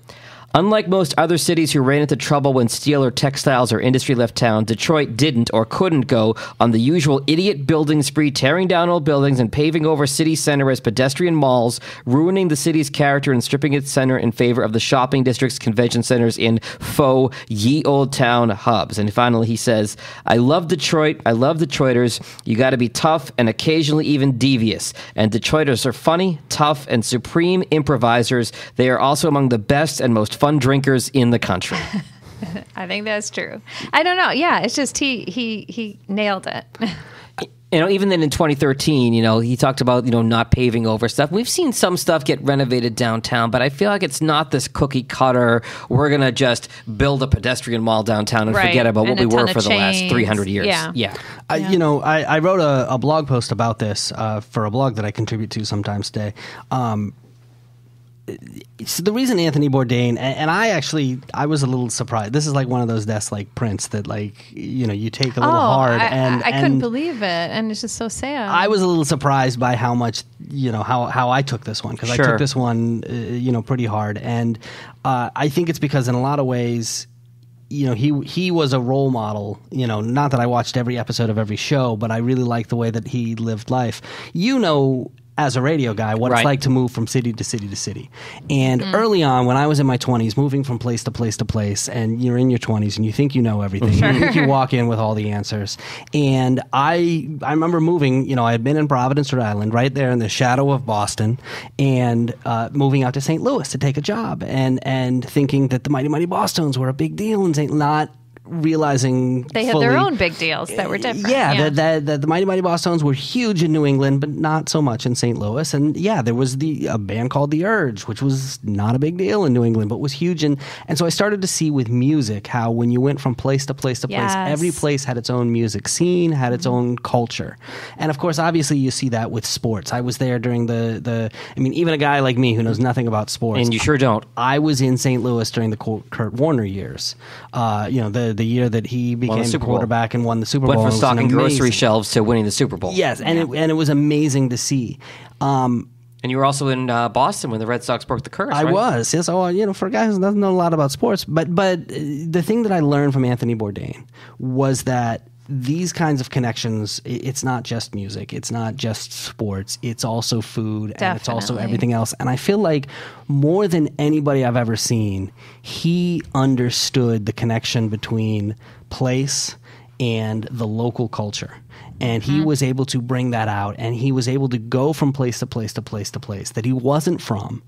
Unlike most other cities who ran into trouble when steel or textiles or industry left town, Detroit didn't or couldn't go on the usual idiot building spree, tearing down old buildings and paving over city center as pedestrian malls, ruining the city's character and stripping its center in favor of the shopping districts, convention centers in faux ye old town hubs. And finally he says, I love Detroit. I love Detroiters. You got to be tough and occasionally even devious. And Detroiters are funny, tough, and supreme improvisers. They are also among the best and most fun drinkers in the country. I think that's true. I don't know. Yeah, it's just he nailed it. Even then in 2013, he talked about, not paving over stuff. We've seen some stuff get renovated downtown, but I feel like it's not this cookie cutter, we're going to just build a pedestrian mall downtown and forget about what we were for the last 300 years. Yeah. I wrote a blog post about this for a blog that I contribute to sometimes today. So the reason Anthony Bourdain, and I was a little surprised. This is like one of those deaths like Prince that you take a little hard. I couldn't believe it, and it's just so sad. I was a little surprised by how much, how I took this one, because I took this one, pretty hard. And I think it's because in a lot of ways, he was a role model, not that I watched every episode of every show, but I really liked the way that he lived life. As a radio guy, what it's like to move from city to city to city. And early on, when I was in my 20s, moving from place to place to place, and you're in your 20s and you think you know everything. You think you walk in with all the answers. And I remember moving, I had been in Providence, Rhode Island, right there in the shadow of Boston, and moving out to St. Louis to take a job, and thinking that the Mighty Mighty Bosstones were a big deal in St. Louis, not realizing they had their own big deals that were different. The Mighty Mighty Bosstones were huge in New England, but not so much in St.Louis. And there was a band called The Urge, which was not a big deal in New England, but was huge. And so I started to see with music how when you went from place to place to place, every place had its own music scene, had its own culture. And of course, obviously, you see that with sports. I was there during even a guy like me who knows nothing about sports. And you sure don't. I was in St. Louis during the Kurt Warner years. The year that he became the quarterback and won the Super Bowl. Went from stocking grocery shelves to winning the Super Bowl. Yes, and it was amazing to see. And you were also in Boston when the Red Sox broke the curse, right? I was, yes. For a guy who doesn't know a lot about sports. But the thing that I learned from Anthony Bourdain was that these kinds of connections, it's not just music, it's not just sports, it's also food, and it's also everything else. And I feel like more than anybody I've ever seen, he understood the connection between place and the local culture. And he was able to bring that out, and he was able to go from place to place to place to place that he wasn't from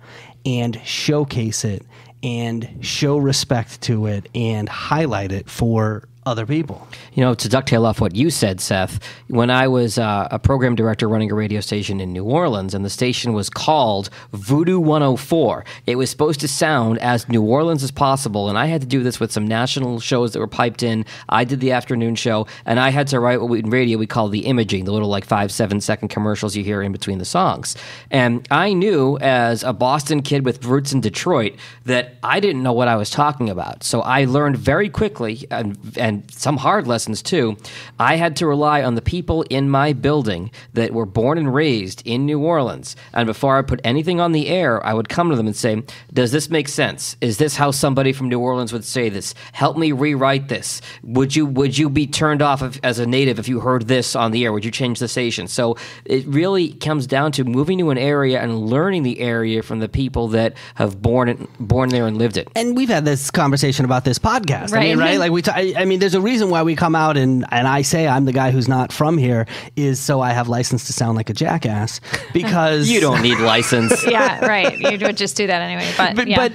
and showcase it and show respect to it and highlight it for other people. To ducktail off what you said, Seth, when I was a program director running a radio station in New Orleans, and the station was called Voodoo 104, it was supposed to sound as New Orleans as possible, and I had to do this with some national shows that were piped in. I did the afternoon show, and I had to write what in radio we call the imaging, the little 5-7 second commercials you hear in between the songs. And I knew as a Boston kid with roots in Detroit that I didn't know what I was talking about. So I learned very quickly, and some hard lessons too. I had to rely on the people in my building that were born and raised in New Orleans. And before I put anything on the air, I would come to them and say, does this make sense? Is this how somebody from New Orleans would say this? Help me rewrite this. Would you be turned off as a native if you heard this on the air? Would you change the station? So it really comes down to moving to an area and learning the area from the people that have born there and lived it. And we've had this conversation about this podcast. Right? Right? there's a reason why we come out and I say I'm the guy who's not from here is so I have license to sound like a jackass because you don't need license. Yeah, right. You would just do that anyway.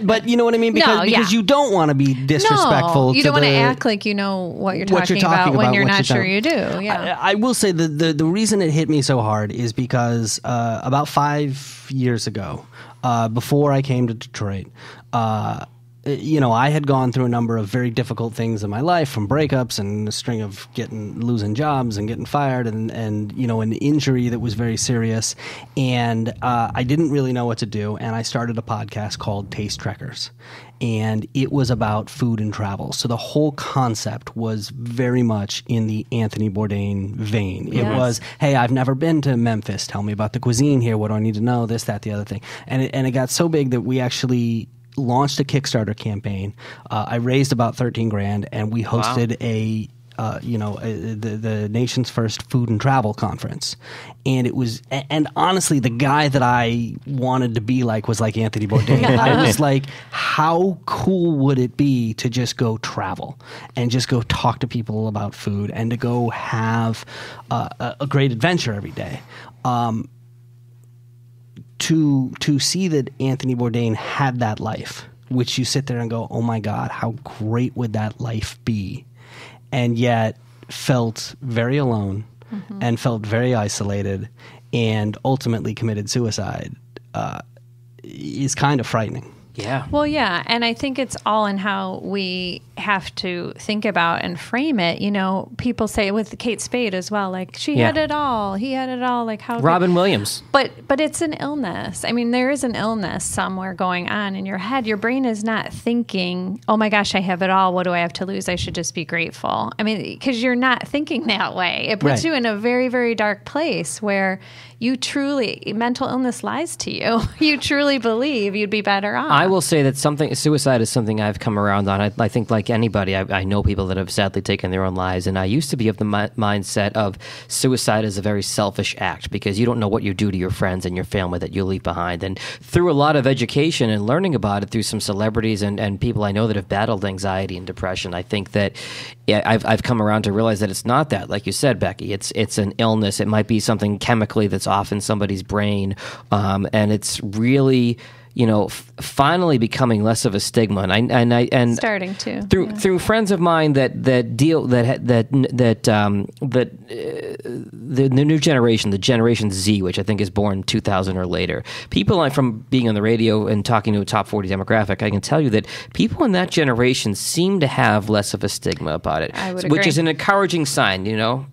But you know what I mean? Because you don't want to be disrespectful. No, you don't want to act like you know what you're talking about when you're not sure you do. Yeah. I will say the reason it hit me so hard is because about 5 years ago, before I came to Detroit, I had gone through a number of very difficult things in my life, from breakups and a string of losing jobs and getting fired and an injury that was very serious. And I didn't really know what to do. And I started a podcast called Taste Trekkers. And it was about food and travel. So the whole concept was very much in the Anthony Bourdain vein. It was, hey, I've never been to Memphis. Tell me about the cuisine here. What do I need to know? This, that, the other thing. And it got so big that we actually launched a Kickstarter campaign. I raised about $13,000, and we hosted the nation's first food and travel conference. And it was, and honestly, the guy that I wanted to be like was like Anthony Bourdain. I was like, how cool would it be to just go travel and just go talk to people about food and to go have a great adventure every day. To see that Anthony Bourdain had that life, which you sit there and go, oh my God, how great would that life be? And yet felt very alone and felt very isolated and ultimately committed suicide is kind of frightening. Yeah. Well, yeah. And I think it's all in how we have to think about and frame it. You know, people say with Kate Spade as well, like she had it all. He had it all. Like how Robin Williams. But it's an illness. I mean, there is an illness somewhere going on in your head. Your brain is not thinking, oh my gosh, I have it all. What do I have to lose? I should just be grateful. I mean, because you're not thinking that way. It puts you in a very, very dark place where you truly, mental illness lies to you. You truly believe you'd be better off. I will say that suicide is something I've come around on. I think like anybody, I know people that have sadly taken their own lives, and I used to be of the mindset of suicide is a very selfish act because you don't know what you do to your friends and your family that you leave behind. And through a lot of education and learning about it through some celebrities and people I know that have battled anxiety and depression, I think that I've come around to realize that it's not that. Like you said, Becky, it's an illness. It might be something chemically that's off in somebody's brain, and it's really, finally becoming less of a stigma, and starting to through friends of mine that the new generation, the Generation Z, which I think is born 2000 or later. People from being on the radio and talking to a top 40 demographic, I can tell you that people in that generation seem to have less of a stigma about it, which is an encouraging sign.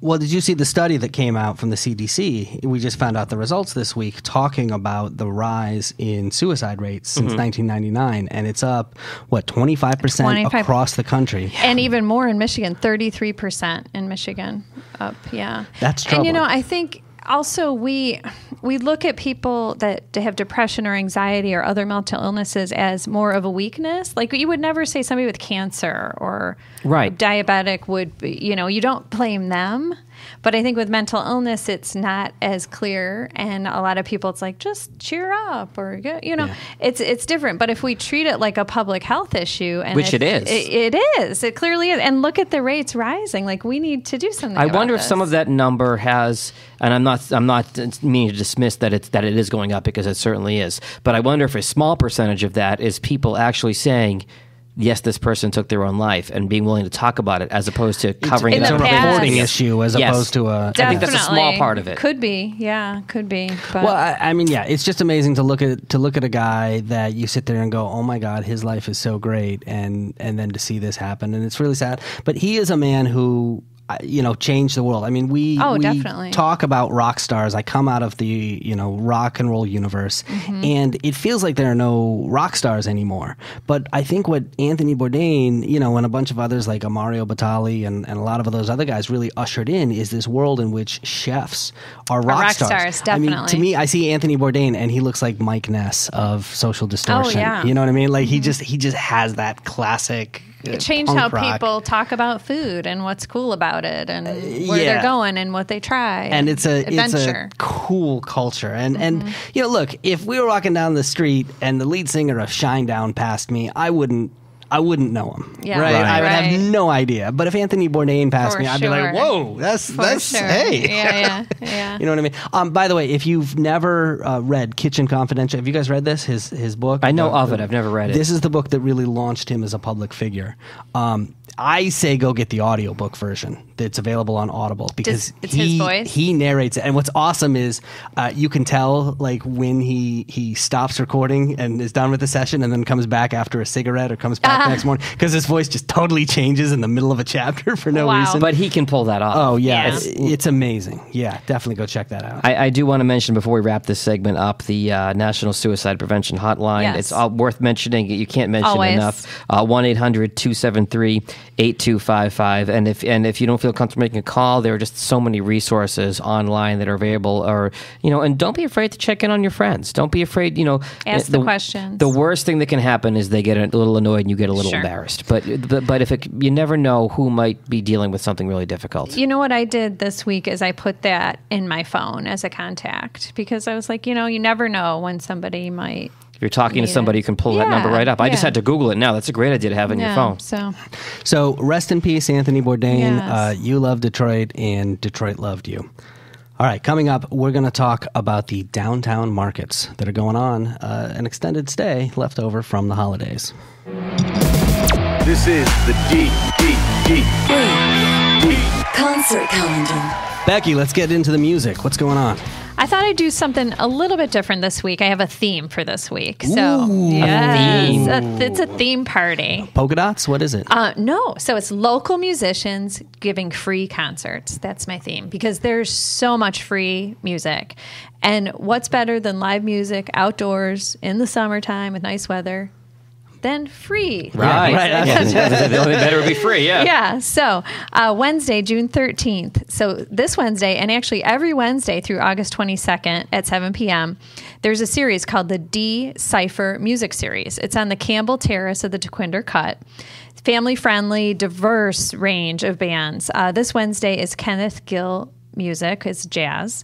Well, did you see the study that came out from the CDC? We just found out the results this week, talking about the rise in suicide rates since 1999, and it's up 25% across the country, and even more in Michigan. 33% in Michigan up. Yeah, that's trouble. And I think also we look at people that have depression or anxiety or other mental illnesses as more of a weakness. Like you would never say somebody with cancer or diabetic would be, you don't blame them. But I think with mental illness, it's not as clear, and a lot of people, it's like, just cheer up, or it's different. But if we treat it like a public health issue, and which it is, it clearly is, and look at the rates rising. Like we need to do something. I wonder if some of that number has, and I'm not meaning to dismiss that it is going up, because it certainly is. But I wonder if a small percentage of that is people actually saying, yes, this person took their own life, and being willing to talk about it as opposed to covering it up. It's a reporting issue as opposed to a... Definitely. I think that's a small part of it. Could be. Yeah, could be. But. Well, I mean, it's just amazing to look at a guy that you sit there and go, oh my God, his life is so great, and then to see this happen, and it's really sad. But he is a man who... changed the world. I mean, we definitely talk about rock stars. I come out of the, rock and roll universe, and it feels like there are no rock stars anymore. But I think what Anthony Bourdain, and a bunch of others like Mario Batali and a lot of those other guys really ushered in is this world in which chefs are rock stars. Definitely. I mean, to me, I see Anthony Bourdain and he looks like Mike Ness of Social Distortion. Oh, yeah. You know what I mean? Like he just has that classic... It changed how people talk about food and what's cool about it, and where they're going and what they try. And it's a cool culture. And look, if we were walking down the street and the lead singer of Shinedown passed me, I wouldn't I wouldn't know him. Yeah. Right? I would Right. have no idea. But if Anthony Bourdain passed For me, I'd be like, sure. whoa, that's Sure. hey. Yeah. You know what I mean? By the way, if you've never read Kitchen Confidential, have you guys read this? His book? I know of it. I've never read it. This is the book that really launched him as a public figure. I say go get the audiobook version that's available on Audible because It's his voice? He narrates it. And what's awesome is you can tell like when he stops recording and is done with the session and then comes back after a cigarette or comes back the next morning because his voice just totally changes in the middle of a chapter for no reason. But he can pull that off. Oh, yeah. It's amazing. Yeah, definitely go check that out. I do want to mention before we wrap this segment up the National Suicide Prevention Hotline. Yes. It's all worth mentioning. You can't mention Always. enough. 1-800-273-8255. And if you don't feel comfortable making a call, there are just so many resources online that are available. Or and don't be afraid to check in on your friends. Don't be afraid. Ask the questions. The worst thing that can happen is they get a little annoyed and you get a little embarrassed. But if you never know who might be dealing with something really difficult. You know what I did this week is I put that in my phone as a contact because I was like, you never know when somebody might. If you're talking to somebody, you can pull that number right up. I just had to Google it now. That's a great idea to have in your phone. So rest in peace, Anthony Bourdain. Yes. You love Detroit, and Detroit loved you. All right, coming up, we're going to talk about the downtown markets that are going on, an extended stay left over from the holidays. This is the D Concert calendar. Becky, let's get into the music. What's going on? I thought I'd do something a little bit different this week. I have a theme for this week. So, yes, it's a theme party. Polka dots? What is it? No. So it's local musicians giving free concerts. That's my theme because there's so much free music. And what's better than live music outdoors in the summertime with nice weather? Then free. Right. The only better would be free, yeah. Yeah. So Wednesday, June 13th. So this Wednesday, and actually every Wednesday through August 22nd at 7 p.m., there's a series called the D Cypher Music Series. It's on the Campbell Terrace of the Dequinder Cut. Family-friendly, diverse range of bands. This Wednesday is Kenneth Gill music. It's jazz.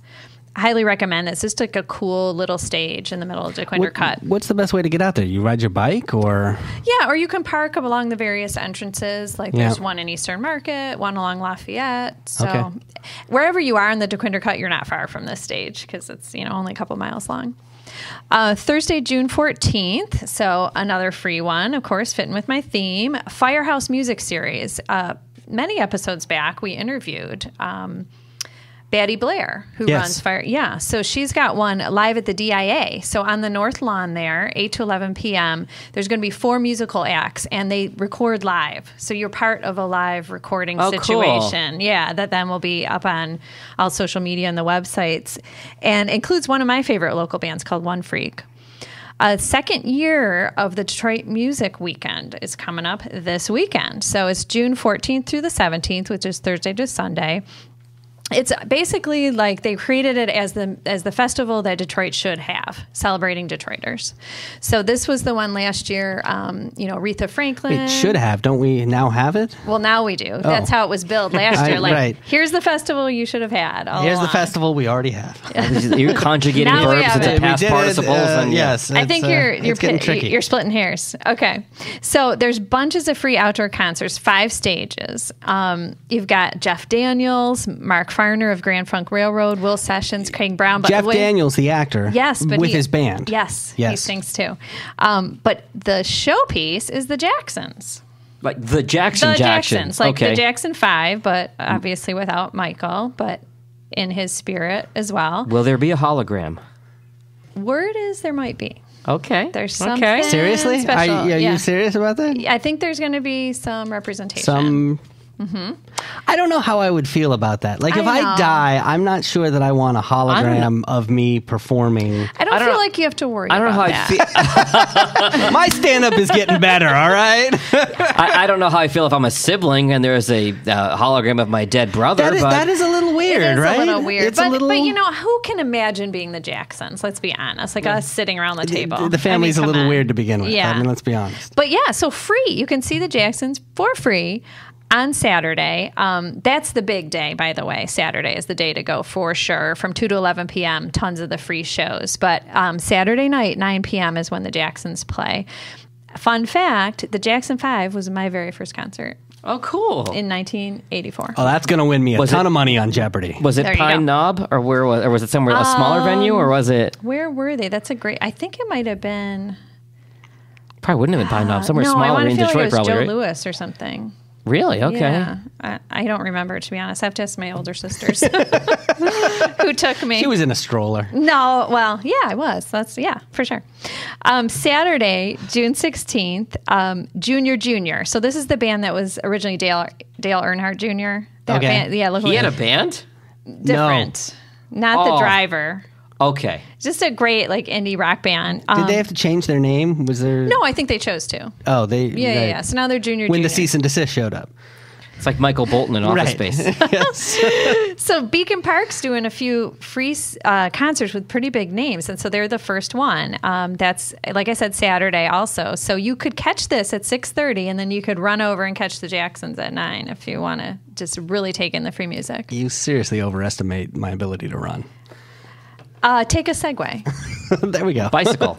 Highly recommend. It's just like a cool little stage in the middle of Dequinder Cut. What's the best way to get out there? You ride your bike or? Yeah, or you can park along the various entrances. Like there's one in Eastern Market, one along Lafayette. So wherever you are in the Dequinder Cut, you're not far from this stage because it's only a couple miles long. Thursday, June 14th. So another free one, of course, fitting with my theme. Firehouse Music Series. Many episodes back, we interviewed Batty Blair, who runs Fire. Yeah, so she's got one live at the DIA. So on the North Lawn there, 8 to 11 p.m., there's going to be 4 musical acts, and they record live. So you're part of a live recording situation. Cool. Yeah, that then will be up on all social media and the websites, and includes one of my favorite local bands called One Freak. Second year of the Detroit Music Weekend is coming up this weekend. So it's June 14th through the 17th, which is Thursday to Sunday. It's basically like they created it as the festival that Detroit should have, celebrating Detroiters. So this was the one last year, Aretha Franklin. It should have. Don't we now have it? Well, now we do. That's how it was billed last year. Like, here's the festival you should have had all Here's along. the festival we already have. You're conjugating verbs into past participles. Yes. I think you're splitting hairs. Okay. So there's bunches of free outdoor concerts, 5 stages. You've got Jeff Daniels, Mark Farner of Grand Funk Railroad, Will Sessions, Craig Brown. Jeff Daniels, the actor. Yes, but with his band. Yes, he sings too. But the showpiece is the Jacksons. Like the Jacksons. Like the Jackson 5, but obviously without Michael, but in his spirit as well. Will there be a hologram? Word is there might be. Okay. There's something Seriously? special. Are you serious about that? I think there's going to be some representation. I don't know how I would feel about that. Like, if I die, I'm not sure that I want a hologram of me performing. I don't feel like you have to worry about I that. My stand-up is getting better, all right? I don't know how I feel if I'm a sibling and there's a hologram of my dead brother. That is a little weird, it is right? a little weird. It's but little... who can imagine being the Jacksons? Let's be honest. Like us sitting around the table. The family's a little weird to begin with. Yeah. Let's be honest. But yeah, so free. You can see the Jacksons for free on Saturday. That's the big day, by the way. Saturday is the day to go for sure. From 2 to 11 p.m., tons of the free shows. But Saturday night, 9 p.m. is when the Jacksons play. fun fact, the Jackson 5 was my very first concert. Oh, cool. In 1984. Oh, that's going to win me a ton of money on Jeopardy. Was it Pine Knob, or was it somewhere, a smaller venue, or was it? Where were they? That's a great, I think it might have been. Probably wouldn't have been Pine Knob, somewhere no, smaller in Detroit, like it was probably, Joe right? Louis or something. Really? Okay. Yeah. I don't remember, to be honest. I have to ask my older sisters who took me. She was in a stroller. No, well, yeah, I was. That's, for sure. Saturday, June 16th, Junior. So this is the band that was originally Dale Earnhardt Jr. That band, he had a band? Different. No. Not the driver. Okay. Just a great indie rock band. Did they have to change their name? Was there? No, I think they chose to. Oh, they. Yeah. So now they're Junior. When the cease and desist showed up. It's like Michael Bolton in Office Space. Yes. So Beacon Park's doing a few free concerts with pretty big names, and so they're the first one. That's, like I said, Saturday also. So you could catch this at 6:30, and then you could run over and catch the Jacksons at 9 if you want to just really take in the free music. You seriously overestimate my ability to run. Take a Segway. There we go. Bicycle.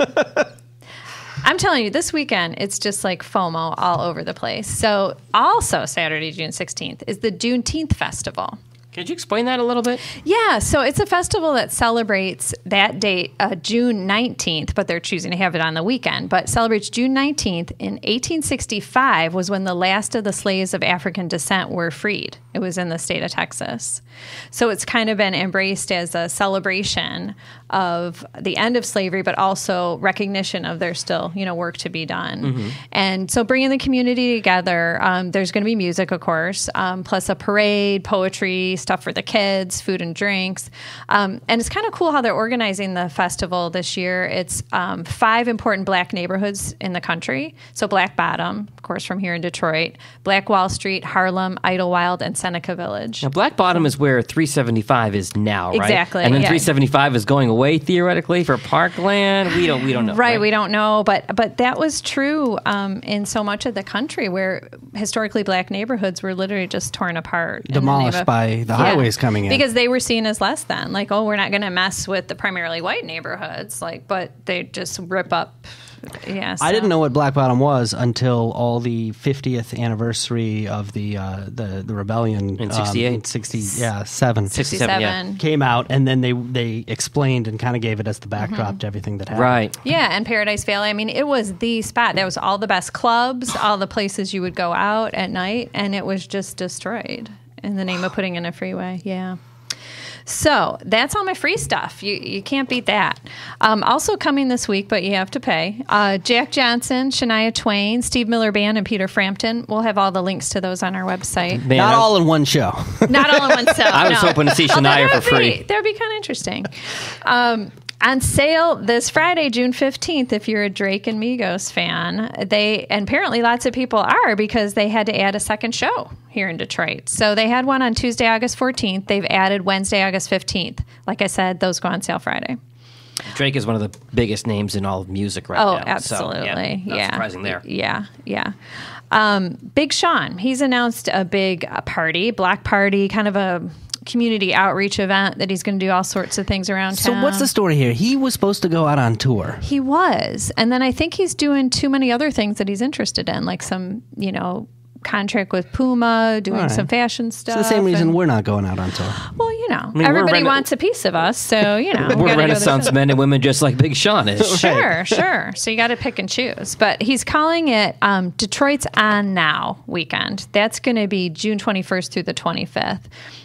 I'm telling you, this weekend, it's just like FOMO all over the place. So also Saturday, June 16th, is the Juneteenth Festival. Could you explain that a little bit? Yeah, so it's a festival that celebrates that date, June 19th, but they're choosing to have it on the weekend, but celebrates June 19th. In 1865 was when the last of the slaves of African descent were freed. It was in the state of Texas. So it's kind of been embraced as a celebration of the end of slavery, but also recognition of there's still, work to be done. Mm-hmm. And so bringing the community together, there's going to be music, of course, plus a parade, poetry, stuff for the kids, food and drinks. And it's kind of cool how they're organizing the festival this year. It's 5 important black neighborhoods in the country. So Black Bottom, of course, from here in Detroit, Black Wall Street, Harlem, Idlewild, and Seneca Village. Now, Black Bottom is where 375 is now, right? Exactly. And then 375 is going away theoretically for Parkland. We don't know. Right, we don't know, but that was true in so much of the country where historically black neighborhoods were literally just torn apart, demolished by the highways coming in, because they were seen as less than. Like, oh, we're not going to mess with the primarily white neighborhoods, but they just rip up. Yeah, so. I didn't know what Black Bottom was until all the 50th anniversary of the rebellion in 68, 67 came out, and then they explained and kind of gave it as the backdrop to everything that happened. Right. Yeah, and Paradise Valley. I mean, it was the spot. That was all the best clubs, all the places you would go out at night, and it was just destroyed in the name of putting in a freeway. Yeah. So that's all my free stuff. You can't beat that. Also coming this week, but you have to pay. Jack Johnson, Shania Twain, Steve Miller Band, and Peter Frampton. We'll have all the links to those on our website. Man, not all in one show. Not all in one show. I was hoping to see Shania for free. That would be kind of interesting. On sale this Friday, June 15th, if you're a Drake and Migos fan. And apparently lots of people are, because they had to add a second show here in Detroit. So they had one on Tuesday, August 14th. They've added Wednesday, August 15th. Like I said, those go on sale Friday. Drake is one of the biggest names in all of music right now. Oh, absolutely. So, not surprising there. Yeah. Big Sean, he's announced a big party, block party, kind of a community outreach event that he's going to do all sorts of things around town. So what's the story here? He was supposed to go out on tour. He was. And then I think he's doing too many other things that he's interested in, like some, contract with Puma, doing some fashion stuff. It's the same reason we're not going out on tour. Well, everybody wants a piece of us, so, We're Renaissance men and women just like Big Sean is. Sure. So you got to pick and choose. But he's calling it Detroit's On Now weekend. That's going to be June 21st through the 25th.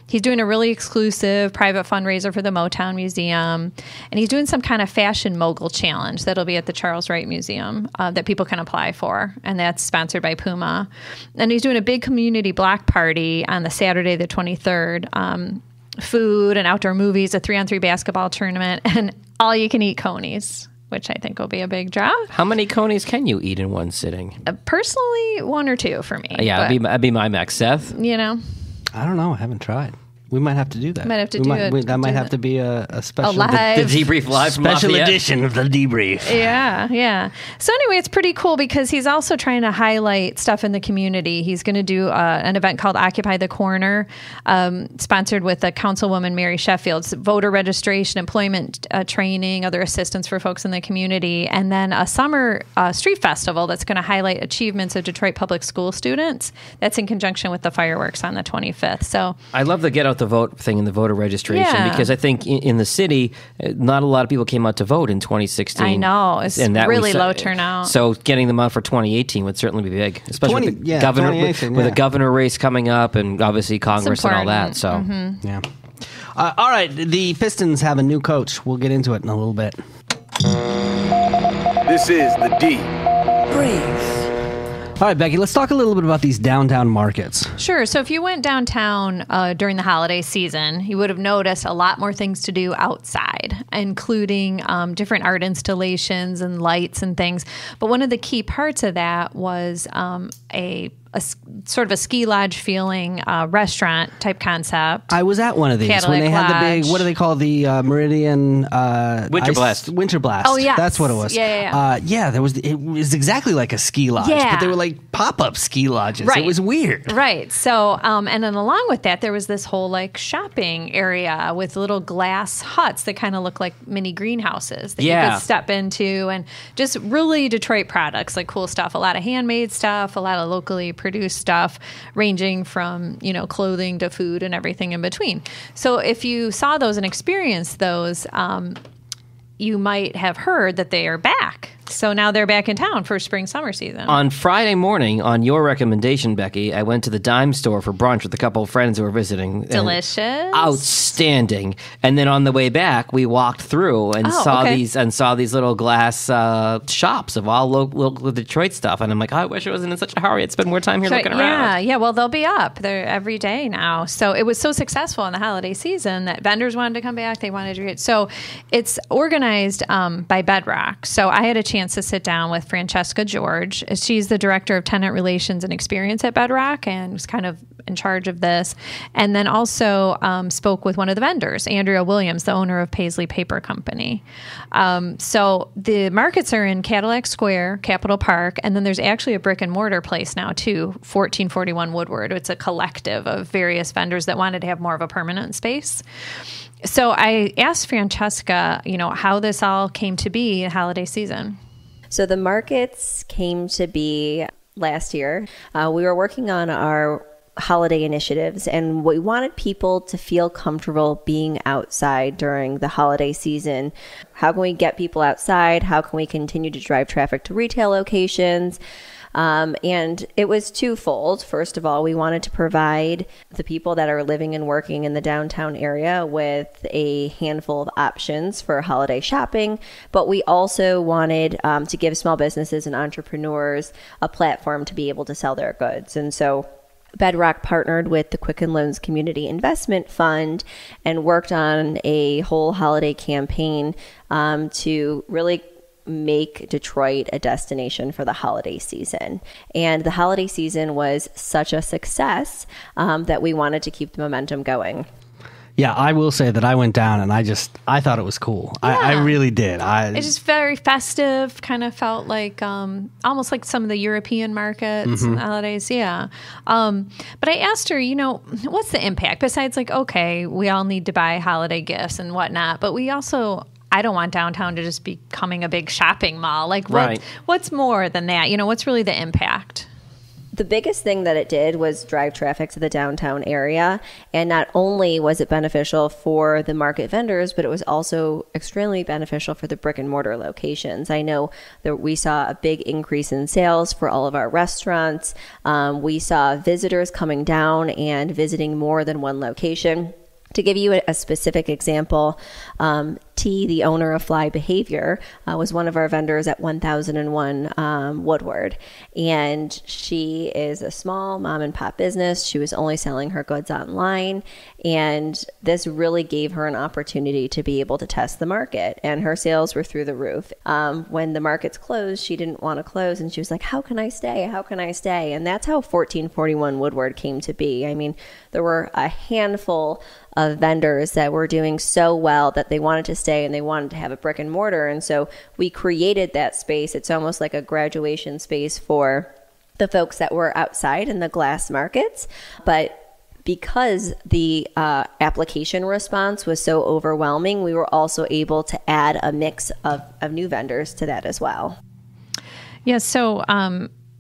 He's doing a really exclusive private fundraiser for the Motown Museum, and he's doing some kind of fashion mogul challenge that'll be at the Charles Wright Museum that people can apply for, and that's sponsored by Puma. And he's doing a big community block party on the Saturday, the 23rd. Food and outdoor movies, a 3-on-3 basketball tournament, and all-you-can-eat conies, which I think will be a big draw. How many conies can you eat in one sitting? Personally, 1 or 2 for me. Yeah, that'd be my max. Seth? I don't know. I haven't tried. We might have to do that. Might have to do it. That might have to be a special live. The debrief live from special Lafayette. edition of the debrief. Yeah. So anyway, it's pretty cool because he's also trying to highlight stuff in the community. He's going to do an event called Occupy the Corner, sponsored with the Councilwoman Mary Sheffield's voter registration, employment training, other assistance for folks in the community, and then a summer street festival that's going to highlight achievements of Detroit public school students. That's in conjunction with the fireworks on the 25th. So I love the get out the vote thing in the voter registration because I think in the city, not a lot of people came out to vote in 2016. I know. It's really low turnout. So getting them out for 2018 would certainly be big, especially with the governor race coming up and obviously Congress and all that. So, yeah. All right. The Pistons have a new coach. We'll get into it in a little bit. This is the D Brief. All right, Becky, let's talk a little bit about these downtown markets. Sure. So if you went downtown during the holiday season, you would have noticed a lot more things to do outside, including different art installations and lights and things. But one of the key parts of that was a sort of a ski lodge feeling restaurant type concept. I was at one of these Cadillac when they had Lodge. the big, what do they call the Meridian Winter Blast. Winter Blast. Oh, yes. That's what it was. Yeah. It was exactly like a ski lodge, but they were like pop-up ski lodges. Right. It was weird. Right. So, and then along with that, there was this whole like shopping area with little glass huts that kind of look like mini greenhouses that you could step into, and just really Detroit products, like cool stuff, a lot of handmade stuff, a lot of locally produced stuff, ranging from, clothing to food and everything in between. So if you saw those and experienced those, you might have heard that they are back. So now they're back in town for spring summer season. On Friday morning, on your recommendation, Becky, I went to the dime store for brunch with a couple of friends who were visiting. Delicious. Outstanding. And then on the way back, we walked through and saw these little glass shops of all local Detroit stuff. And I'm like, I wish I wasn't in such a hurry. I'd spend more time here looking around. Yeah. Well, they'll be up. They're every day now. So it was so successful in the holiday season that vendors wanted to come back. They wanted to get. So it's organized by Bedrock. So I had a chance to sit down with Francesca George. She's the director of Tenant Relations and Experience at Bedrock and was kind of in charge of this. And then also spoke with one of the vendors, Andrea Williams, the owner of Paisley Paper Company. So the markets are in Cadillac Square, Capitol Park, and then there's actually a brick and mortar place now too, 1441 Woodward. It's a collective of various vendors that wanted to have more of a permanent space. So I asked Francesca, how this all came to be in holiday season. So the markets came to be last year. We were working on our holiday initiatives, and we wanted people to feel comfortable being outside during the holiday season. How can we get people outside? How can we continue to drive traffic to retail locations? And it was twofold. First of all, we wanted to provide the people that are living and working in the downtown area with a handful of options for holiday shopping, but we also wanted to give small businesses and entrepreneurs a platform to be able to sell their goods. And so Bedrock partnered with the Quicken Loans Community Investment Fund and worked on a whole holiday campaign to really make Detroit a destination for the holiday season. And the holiday season was such a success that we wanted to keep the momentum going. Yeah, I will say that I went down and I thought it was cool. Yeah. I really did. It's just very festive, kind of felt like almost like some of the European markets and holidays. Yeah. But I asked her, what's the impact besides like, okay, we all need to buy holiday gifts and whatnot, but I don't want downtown to just be becoming a big shopping mall. Like, what's more than that? What's really the impact? The biggest thing that it did was drive traffic to the downtown area. And not only was it beneficial for the market vendors, but it was also extremely beneficial for the brick and mortar locations. I know that we saw a big increase in sales for all of our restaurants. We saw visitors coming down and visiting more than one location. To give you a specific example, T, the owner of Fly Behavior, was one of our vendors at 1001 Woodward. And she is a small mom and pop business. She was only selling her goods online. And this really gave her an opportunity to be able to test the market. And her sales were through the roof. When the markets closed, she didn't want to close. And she was like, how can I stay? How can I stay? And that's how 1441 Woodward came to be. I mean, there were a handful of vendors that were doing so well that they wanted to stay and they wanted to have a brick and mortar. And so we created that space. It's almost like a graduation space for the folks that were outside in the glass markets. But because the application response was so overwhelming, we were also able to add a mix of new vendors to that as well. Yeah, so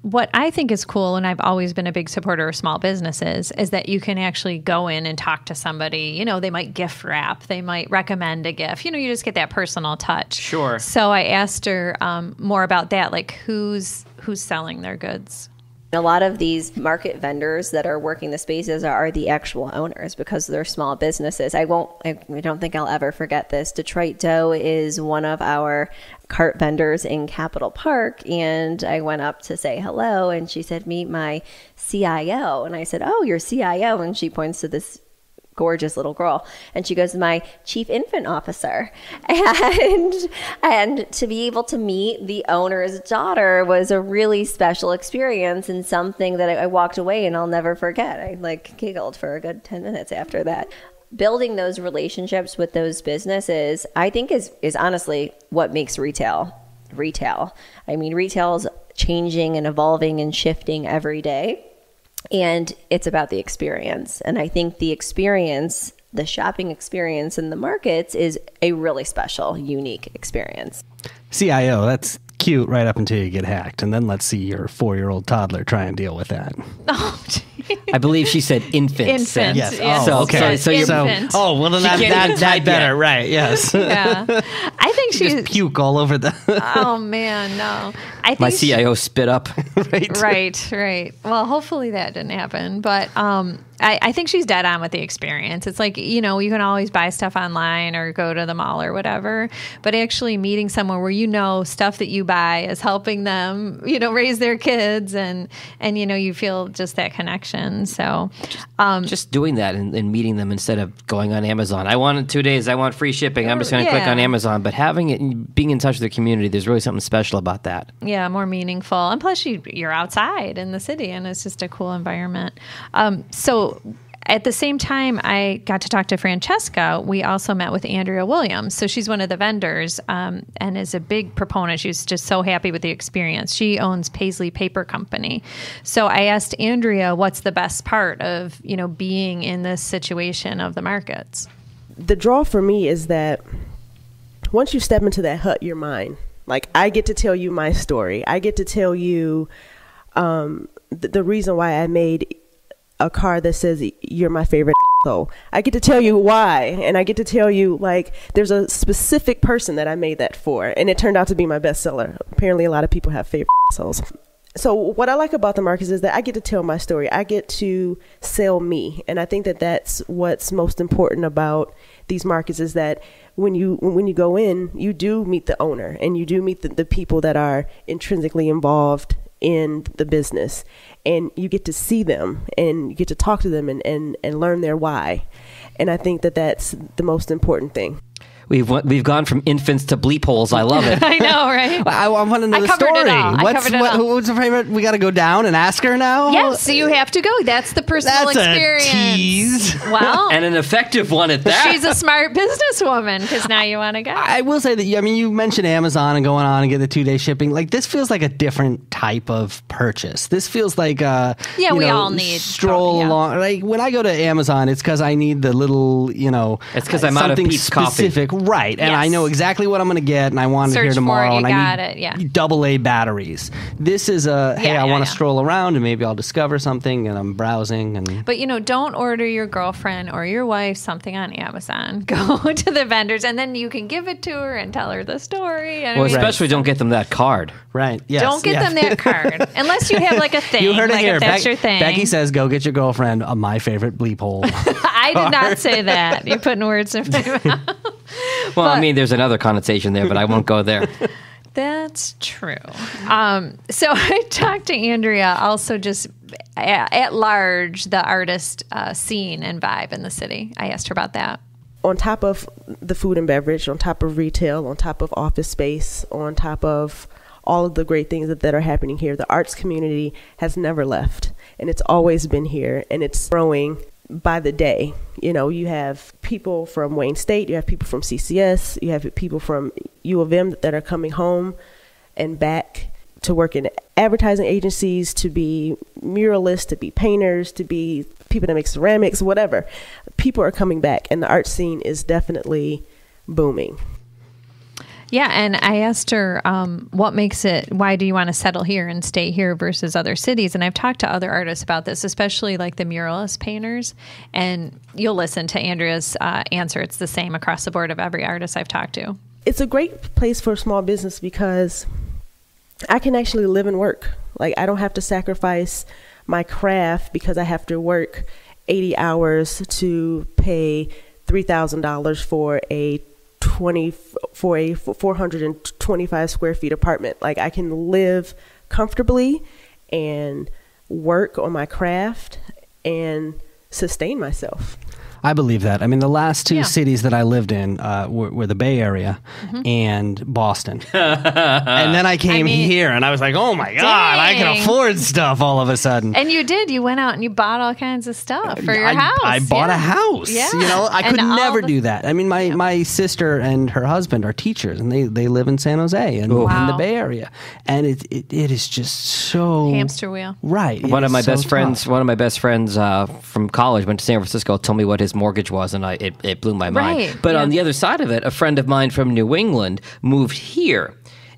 what I think is cool, and I've always been a big supporter of small businesses, is that you can actually go in and talk to somebody. You know, they might gift wrap, they might recommend a gift. You know, you just get that personal touch. Sure. So I asked her more about that, like who's selling their goods. A lot of these market vendors that are working the spaces are the actual owners because they're small businesses. I don't think I'll ever forget this. Detroit Dough is one of our cart vendors in Capitol Park, and I went up to say hello, and she said, meet my CIO. And I said, oh, your CIO? And she points to this gorgeous little girl, and she goes, my chief infant officer. And to be able to meet the owner's daughter was a really special experience, and something that I walked away and I'll never forget. I giggled for a good 10 minutes after that. Building those relationships with those businesses, I think is honestly what makes retail. I mean, retail's changing and evolving and shifting every day. And it's about the experience. And I think the experience, the shopping experience in the markets is a really special, unique experience. CIO, that's cute right up until you get hacked. And then let's see your 4-year-old toddler try and deal with that. Oh, geez. I believe she said infant. Yes. Yeah. Oh, okay. So well, then that better. Right. Yes. Yeah. I think she's just puke all over the. Oh man, no. I think my CIO spit up. Right. Well, hopefully that didn't happen. But I think she's dead on with the experience. It's like, you know, you can always buy stuff online or go to the mall or whatever, but actually meeting someone where, you know, stuff that you buy is helping them, you know, raise their kids and you know, you feel just that connection. So just doing that and meeting them instead of going on Amazon. I want it 2 days. I want free shipping. I'm just going to click on Amazon. But having it and being in touch with the community, there's really something special about that. Yeah, more meaningful. And plus you're outside in the city and it's just a cool environment. So at the same time I got to talk to Francesca, we also met with Andrea Williams. So she's one of the vendors and is a big proponent. She's just so happy with the experience. She owns Paisley Paper Company. So I asked Andrea, what's the best part of, you know, being in this situation of the markets? The draw for me is that once you step into that hut, you're mine. Like, I get to tell you my story. I get to tell you the reason why I made a card that says you're my favorite. So I get to tell you why, and I get to tell you, like, there's a specific person that I made that for, and it turned out to be my bestseller. Apparently a lot of people have favorite souls. So what I like about the markets is that I get to tell my story. I get to sell me, and I think that that's what's most important about these markets is that when you go in, you do meet the owner, and you do meet the people that are intrinsically involved in the business, and you get to see them and you get to talk to them and learn their why. And I think that that's the most important thing. We've gone from infants to bleep holes. I love it. I know, right? I want to know the story. What's her favorite? We got to go down and ask her now? Yes, so you have to go. That's the personal experience. That's a tease. Well, and an effective one at that. She's a smart businesswoman because now you want to go. I will say that, I mean, you mentioned Amazon and going on and get the 2-day shipping. Like, this feels like a different type of purchase. This feels like we all need stroll along. Like, when I go to Amazon, it's because I need the little, it's because I'm out of Pete's specific. Coffee. Right, and I know exactly what I'm going to get, and I want it here tomorrow, and I need AA batteries. This is I want to stroll around, and maybe I'll discover something, and I'm browsing. But, don't order your girlfriend or your wife something on Amazon. Go to the vendors, and then you can give it to her and tell her the story. Especially don't get them that card. Right, yes. Don't get them that card, unless you have, like, a thing. You heard it here. If that's your thing. Becky says, go get your girlfriend my favorite bleep hole. I did not say that. You're putting words in my mouth. Well, I mean, there's another connotation there, but I won't go there. That's true. So I talked to Andrea also just at large, the artist scene and vibe in the city. I asked her about that. On top of the food and beverage, on top of retail, on top of office space, on top of all of the great things that are happening here, the arts community has never left. And it's always been here, and it's growing by the day. You know, you have people from Wayne State, you have people from CCS, you have people from U of M that are coming home and back to work in advertising agencies, to be muralists, to be painters, to be people that make ceramics, whatever. People are coming back, and the art scene is definitely booming. Yeah, and I asked her, what makes it, why do you want to settle here and stay here versus other cities? And I've talked to other artists about this, especially like the muralist painters, and you'll listen to Andrea's answer. It's the same across the board of every artist I've talked to. It's a great place for a small business because I can actually live and work. Like, I don't have to sacrifice my craft because I have to work 80 hours to pay $3,000 for a 425 square feet apartment. Like, I can live comfortably and work on my craft and sustain myself. I believe that. I mean, the last two cities that I lived in were the Bay Area and Boston. And then I came here, and I was like, oh, my God, I can afford stuff all of a sudden. And you did. You went out and you bought all kinds of stuff for your house. I bought a house. Yeah. You know, I could never do that. I mean, my sister and her husband are teachers, and they live in San Jose and in the Bay Area. And it is just so... hamster wheel. Right. One of my best friends from college went to San Francisco, told me what his mortgage was, and it blew my mind. Right. But on the other side of it, a friend of mine from New England moved here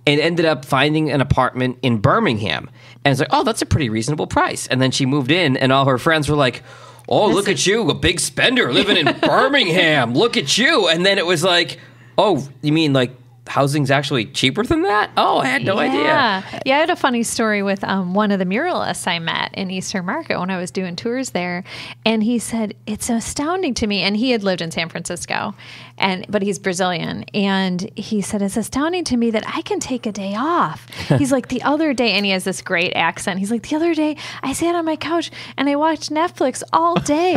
and ended up finding an apartment in Birmingham. And it's like, oh, that's a pretty reasonable price. And then she moved in, and all her friends were like, oh, look at you, a big spender living in Birmingham. Look at you. And then it was like, oh, you mean like housing's actually cheaper than that? Oh, I had no idea. Yeah, I had a funny story with one of the muralists I met in Eastern Market when I was doing tours there, and he said, it's astounding to me, and he had lived in San Francisco, but he's Brazilian, and he said, it's astounding to me that I can take a day off. He's like, the other day, and he has this great accent, he's like, the other day, I sat on my couch, and I watched Netflix all day,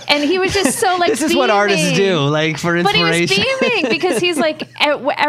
and he was just so like, this is what artists do, like, for inspiration. But he was beaming, because he's like,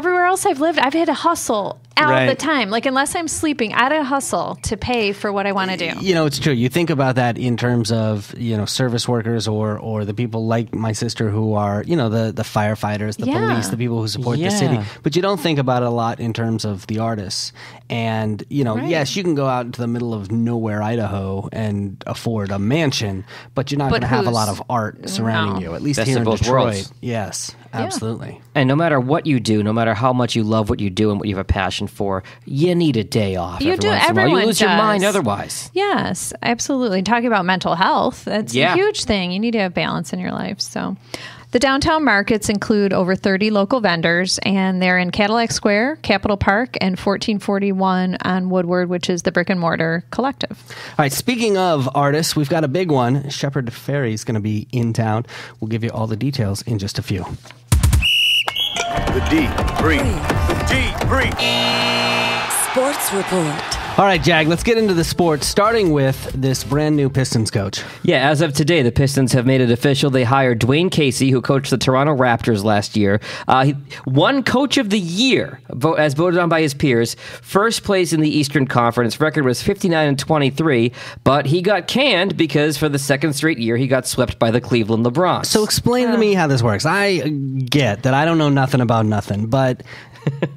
everywhere else I've lived, I've had to hustle all the time. Like, unless I'm sleeping, I had to hustle to pay for what I want to do. You know, it's true. You think about that in terms of, you know, service workers or the people like my sister who are, you know, the firefighters, the police, the people who support the city. But you don't think about it a lot in terms of the artists. And, you know, yes, you can go out into the middle of nowhere, Idaho, and afford a mansion, but you're not going to have a lot of art surrounding you, at least here in Detroit. Worlds. Yes, absolutely. And no matter what you do, no matter how much you love what you do and what you have a passion for, you need a day off. You do. Everyone you lose your mind otherwise. Yes, absolutely. Talking about mental health, that's a huge thing. You need to have balance in your life. So, the downtown markets include over 30 local vendors, and they're in Cadillac Square, Capitol Park, and 1441 on Woodward, which is the brick and mortar collective. All right, speaking of artists, we've got a big one. Shepard Fairey is going to be in town. We'll give you all the details in just a few. The D3. Sports Report. All right, Jag, let's get into the sports, starting with this brand new Pistons coach. Yeah, as of today, the Pistons have made it official. They hired Dwayne Casey, who coached the Toronto Raptors last year. He won Coach of the Year, as voted on by his peers. First place in the Eastern Conference. Record was 59-23, but he got canned because for the second straight year, he got swept by the Cleveland LeBrons. So explain to me how this works. I get that I don't know nothing about nothing, but...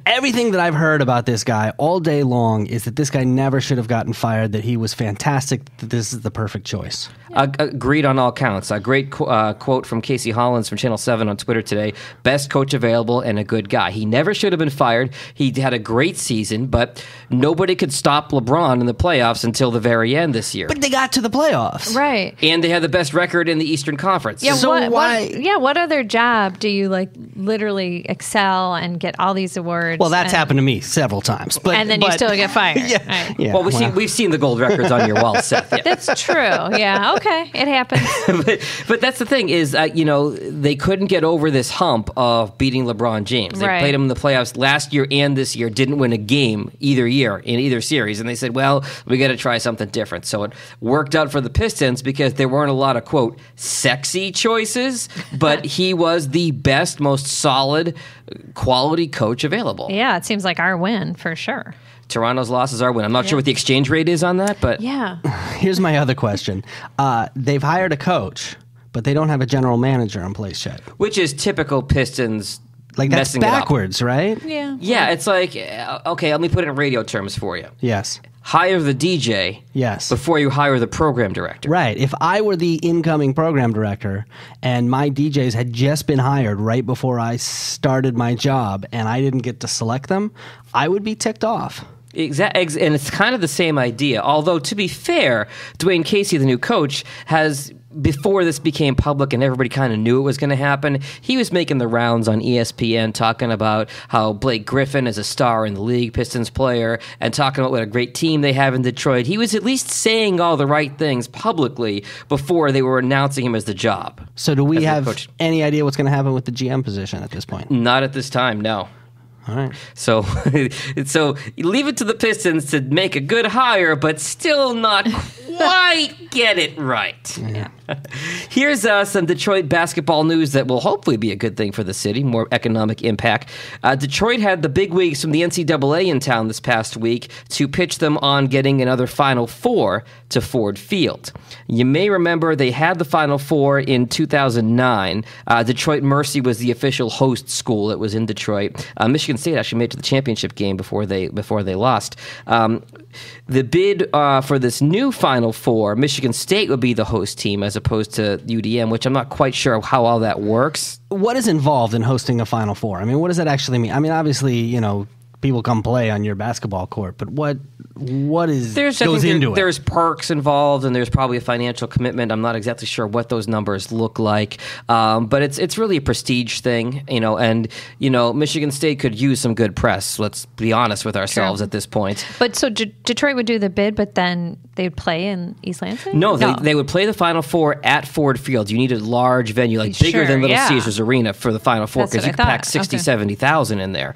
everything that I've heard about this guy all day long is that this guy never should have gotten fired, that he was fantastic, that this is the perfect choice. Agreed on all counts. A great quote from Casey Hollins from Channel 7 on Twitter today. Best coach available and a good guy. He never should have been fired. He had a great season, but nobody could stop LeBron in the playoffs until the very end this year. But they got to the playoffs. Right. And they had the best record in the Eastern Conference. Yeah, so what other job do you like literally excel and get all these these awards. Well, that's happened to me several times. And then you still get fired. Yeah. Right. Yeah, well, we've seen the gold records on your wall, Seth. Yeah. That's true. Yeah. Okay. It happens. but that's the thing is, they couldn't get over this hump of beating LeBron James. They played him in the playoffs last year and this year, didn't win a game either year in either series. And they said, well, we got to try something different. So it worked out for the Pistons because there weren't a lot of, quote, sexy choices, but he was the best, most solid, quality coach available. Yeah, it seems like our win for sure. Toronto's loss is our win. I'm not sure what the exchange rate is on that, but... Yeah. Here's my other question. They've hired a coach, but they don't have a general manager in place yet. Which is typical Pistons like that's messing backwards, it up. Right? Yeah. Yeah, it's like, okay, let me put it in radio terms for you. Yes. Hire the DJ before you hire the program director. Right. If I were the incoming program director and my DJs had just been hired right before I started my job and I didn't get to select them, I would be ticked off. Exactly, and it's kind of the same idea. Although, to be fair, Dwayne Casey, the new coach, has, before this became public and everybody kind of knew it was going to happen, he was making the rounds on ESPN talking about how Blake Griffin is a star in the league, Pistons player, and talking about what a great team they have in Detroit. He was at least saying all the right things publicly before they were announcing him as the job. So do we have any idea what's going to happen with the GM position at this point? Not at this time, no. All right. So you leave it to the Pistons to make a good hire, but still not quite get it right. Yeah. Here's some Detroit basketball news that will hopefully be a good thing for the city, more economic impact. Detroit had the bigwigs from the NCAA in town this past week to pitch them on getting another Final Four to Ford Field. You may remember they had the Final Four in 2009. Detroit Mercy was the official host school. It was in Detroit. Michigan State actually made it to the championship game before they lost. The bid for this new Final Four, Michigan State would be the host team as opposed to UDM, which I'm not quite sure how all that works. What is involved in hosting a Final Four? I mean, what does that actually mean? I mean, obviously, people come play on your basketball court, but what goes into it? There's perks involved, and there's probably a financial commitment. I'm not exactly sure what those numbers look like, but it's really a prestige thing, and Michigan State could use some good press. Let's be honest with ourselves at this point. But so Detroit would do the bid, but then they'd play in East Lansing? No, they would play the Final Four at Ford Field. You need a large venue, like bigger than Little Caesars Arena for the Final Four, because you could pack 60,000, 70,000 in there.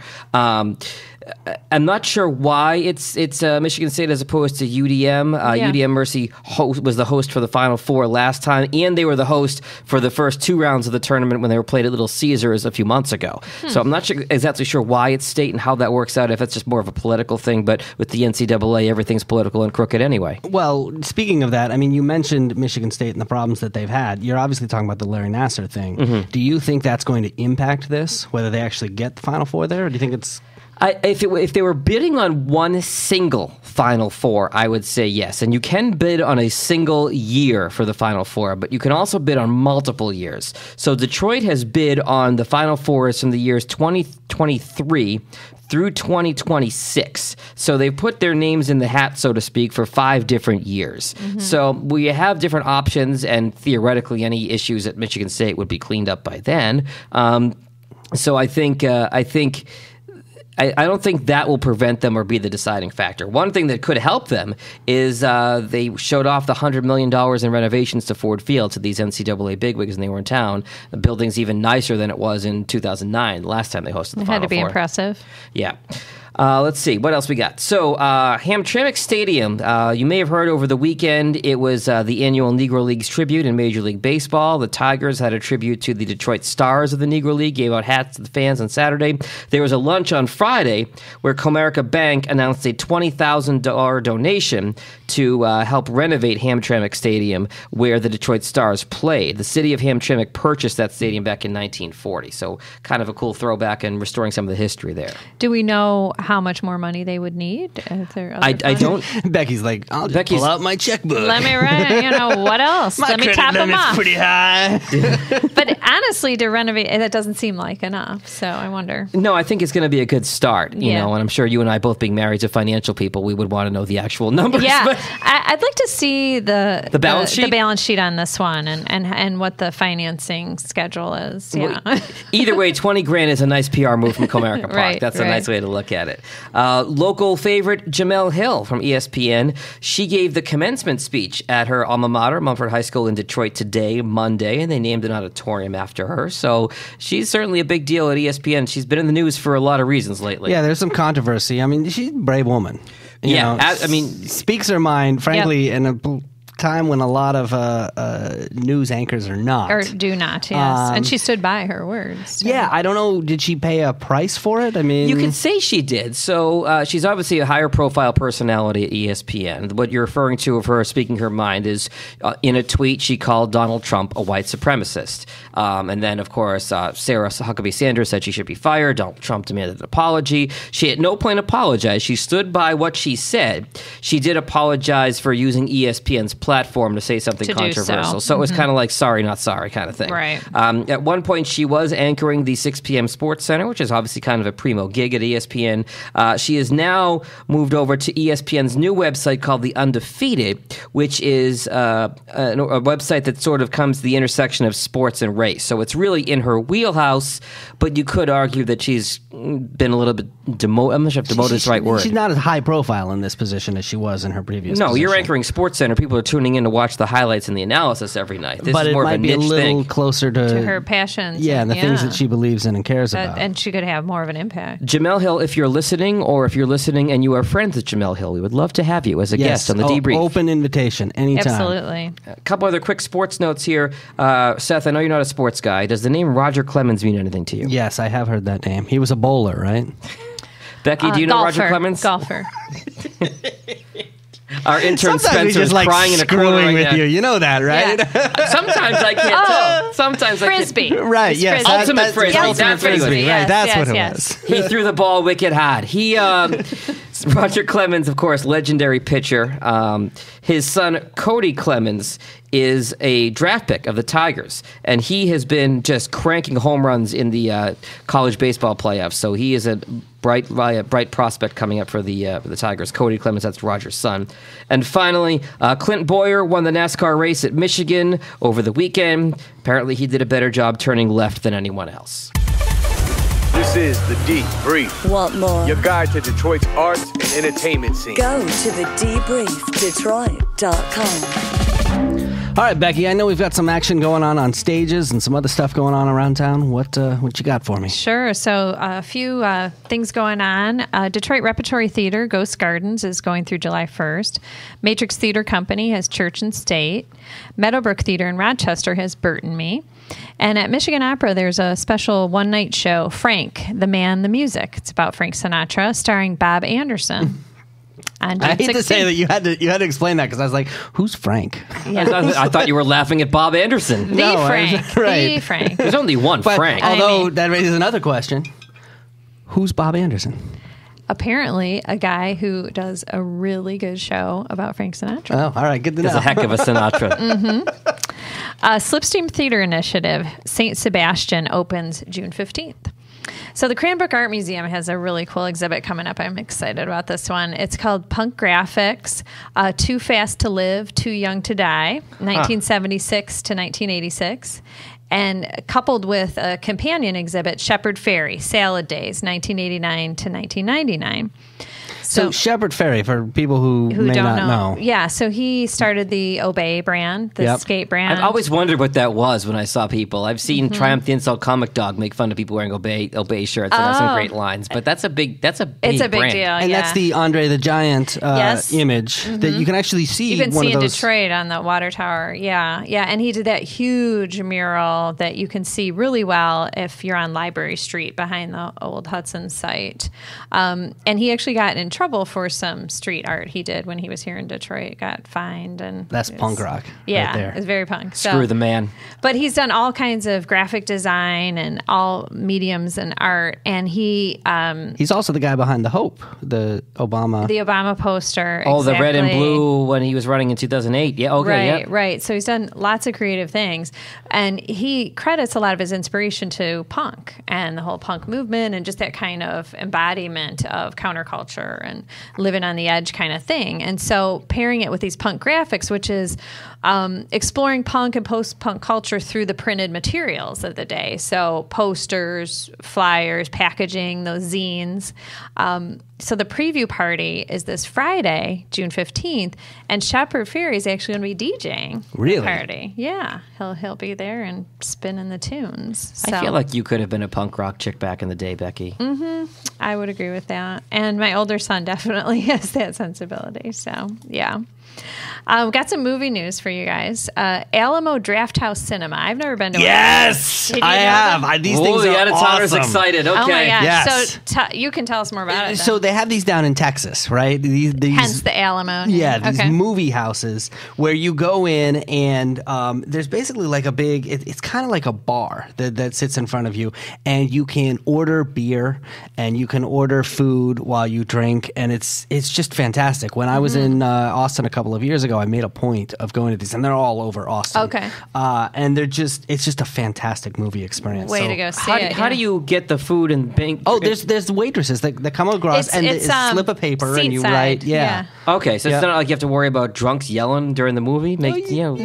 I'm not sure why it's Michigan State as opposed to UDM. UDM Mercy was the host for the Final Four last time, and they were the host for the first two rounds of the tournament when they were played at Little Caesars a few months ago. So I'm not exactly sure why it's state and how that works out, if it's just more of a political thing, but with the NCAA, everything's political and crooked anyway. Well, speaking of that, I mean, you mentioned Michigan State and the problems that they've had. You're obviously talking about the Larry Nassar thing. Mm-hmm. Do you think that's going to impact this, whether they actually get the Final Four there, or do you think it's... If they were bidding on one single Final Four, I would say yes. And you can bid on a single year for the Final Four, but you can also bid on multiple years. So Detroit has bid on the Final Fours from the years 2023 through 2026. So they put their names in the hat, so to speak, for 5 different years. Mm-hmm. So we have different options, and theoretically any issues at Michigan State would be cleaned up by then. So I don't think that will prevent them or be the deciding factor. One thing that could help them is they showed off the $100 million in renovations to Ford Field to these NCAA bigwigs when they were in town. The building's even nicer than it was in 2009, the last time they hosted the Final Four. It had to be impressive. Yeah. Let's see. What else we got? So, Hamtramck Stadium, you may have heard over the weekend, it was the annual Negro Leagues tribute in Major League Baseball. The Tigers had a tribute to the Detroit Stars of the Negro League, gave out hats to the fans on Saturday. There was a lunch on Friday where Comerica Bank announced a $20,000 donation to help renovate Hamtramck Stadium, where the Detroit Stars played. The city of Hamtramck purchased that stadium back in 1940, so kind of a cool throwback and restoring some of the history there. Do we know how much more money they would need? I don't. Becky's like, I'll just pull out my checkbook. Let me write. What else? My Let me top them off. pretty high. But honestly, to renovate, that doesn't seem like enough. So I wonder. No, I think it's going to be a good start, you know, and I'm sure you and I both being married to financial people, we would want to know the actual numbers. Yeah. I'd like to see the balance sheet? The balance sheet on this one and what the financing schedule is. Yeah. Well, either way, $20,000 is a nice PR move from Comerica Park. Right, That's a nice way to look at it. Local favorite Jamel Hill from ESPN. She gave the commencement speech at her alma mater, Mumford High School in Detroit today, Monday, and they named an auditorium after her. So she's certainly a big deal at ESPN. She's been in the news for a lot of reasons lately. Yeah, there's some controversy. I mean, she's a brave woman. You know, I mean, speaks her mind, frankly, in a time when a lot of news anchors are not. Or do not, yes. And she stood by her words. Yeah, I don't know. Did she pay a price for it? I mean... You could say she did. So she's obviously a higher profile personality at ESPN. What you're referring to of her speaking her mind is in a tweet, she called Donald Trump a white supremacist. And then, of course, Sarah Huckabee Sanders said she should be fired. Donald Trump demanded an apology. She at no point apologized. She stood by what she said. She did apologize for using ESPN's platform to say something controversial. So it was kind of like sorry, not sorry kind of thing. Right. At one point, she was anchoring the 6 p.m. Sports Center, which is obviously kind of a primo gig at ESPN. She has now moved over to ESPN's new website called The Undefeated, which is a website that sort of comes to the intersection of sports and race. So it's really in her wheelhouse, but you could argue that she's been a little bit demoted. I'm not sure if demoted is the right word. She's not as high profile in this position as she was in her previous position. You're anchoring Sports Center. People are tuning in to watch the highlights and the analysis every night. This but is more it might of a be niche a little thing. Closer to her passions. Yeah, and the things that she believes in and cares about. And she could have more of an impact. Jamel Hill, if you're listening, or if you're listening and you are friends with Jamel Hill, we would love to have you as a guest on the Debrief. Open invitation, anytime. Absolutely. A couple other quick sports notes here. Seth, I know you're not a sports guy. Does the name Roger Clemens mean anything to you? Yes, I have heard that name. He was a bowler, right? Becky, do you know Roger Clemens? Golfer. Our intern Sometimes Spencer is like crying in a corner screwing right with now. you. You know that, right? Yeah. Sometimes I can't tell. Sometimes Frisbee. I can't. Right, yes. Frisbee. Ultimate Frisbee. Ultimate That's what he was. Frisbee. Right, that's what it yes. was. He threw the ball wicked hard. He, Roger Clemens, of course, legendary pitcher. His son, Cody Clemens, is a draft pick of the Tigers, and he has been just cranking home runs in the college baseball playoffs. So he is a bright prospect coming up for the Tigers. Cody Clemens, that's Roger's son. And finally, Clint Boyer won the NASCAR race at Michigan over the weekend. Apparently, he did a better job turning left than anyone else. This is the Debrief. Want more? Your guide to Detroit's arts and entertainment scene. Go to the debriefdetroit.com. All right, Becky, I know we've got some action going on stages and some other stuff going on around town. What you got for me? Sure. So a few things going on. Detroit Repertory Theater, Ghost Gardens, is going through July 1st. Matrix Theater Company has Church and State. Meadowbrook Theater in Rochester has Bert and Me. And at Michigan Opera, there's a special one-night show, Frank, the Man, the Music. It's about Frank Sinatra, starring Bob Anderson. I hate to say that you had to explain that because I was like, "Who's Frank?" Yeah. I thought you were laughing at Bob Anderson. The Frank. There's only one Frank. Although that raises another question: who's Bob Anderson? Apparently, a guy who does a really good show about Frank Sinatra. Oh, all right, good to know. That's a heck of a Sinatra. Slipstream Theater Initiative, St. Sebastian, opens June 15th. So the Cranbrook Art Museum has a really cool exhibit coming up. I'm excited about this one. It's called Punk Graphics, Too Fast to Live, Too Young to Die, 1976 to 1986. And coupled with a companion exhibit, Shepard Fairey, Salad Days, 1989 to 1999. So Shepard Fairey, for people who may don't not know. Yeah, so he started the Obey brand, the skate brand. I've always wondered what that was when I saw people. I've seen Triumph the Insult Comic Dog make fun of people wearing Obey shirts and have some great lines. But it's a big it's a big brand. deal, And that's the Andre the Giant image that you can actually see. You can one see of in those... Detroit on the water tower. Yeah. And he did that huge mural that you can see really well if you're on Library Street behind the old Hudson site. And he actually got in trouble trouble for some street art he did when he was here in Detroit. Got fined and that's punk rock. Yeah, right there. It's very punk. Screw the man. But he's done all kinds of graphic design and all mediums and art, and he's also the guy behind the Hope, the Obama poster. Oh, exactly. The red and blue when he was running in 2008. Yeah, okay, right. So he's done lots of creative things, and he credits a lot of his inspiration to punk and the whole punk movement and just that kind of embodiment of counterculture and living on the edge kind of thing. And so pairing it with these punk graphics, which is exploring punk and post-punk culture through the printed materials of the day. So posters, flyers, packaging, those zines. So the preview party is this Friday, June 15th, and Shepard Fairey is actually going to be DJing the party. Yeah, he'll be there and spinning the tunes. So. I feel like you could have been a punk rock chick back in the day, Becky. Mm-hmm. I would agree with that. And my older son definitely has that sensibility. So, yeah. Got some movie news for you guys. Alamo Drafthouse Cinema. I've never been to one. Yes, I have. These things the are out-of-towners awesome. Excited. Okay. Oh my gosh. Yes. So you can tell us more about it. So they have these down in Texas, right? These hence the Alamo. Yeah, these movie houses where you go in and there's basically like a big. It's kind of like a bar that sits in front of you, and you can order beer and you can order food while you drink, and it's just fantastic. When I was in Austin a couple of years ago, I made a point of going to these, and they're all over Austin. Okay. And it's just a fantastic movie experience. Way to go see it. How do you get the food and bank? Oh, there's waitresses that come across and slip a paper and you write. Yeah. Okay, so it's not like you have to worry about drunks yelling during the movie. Maybe you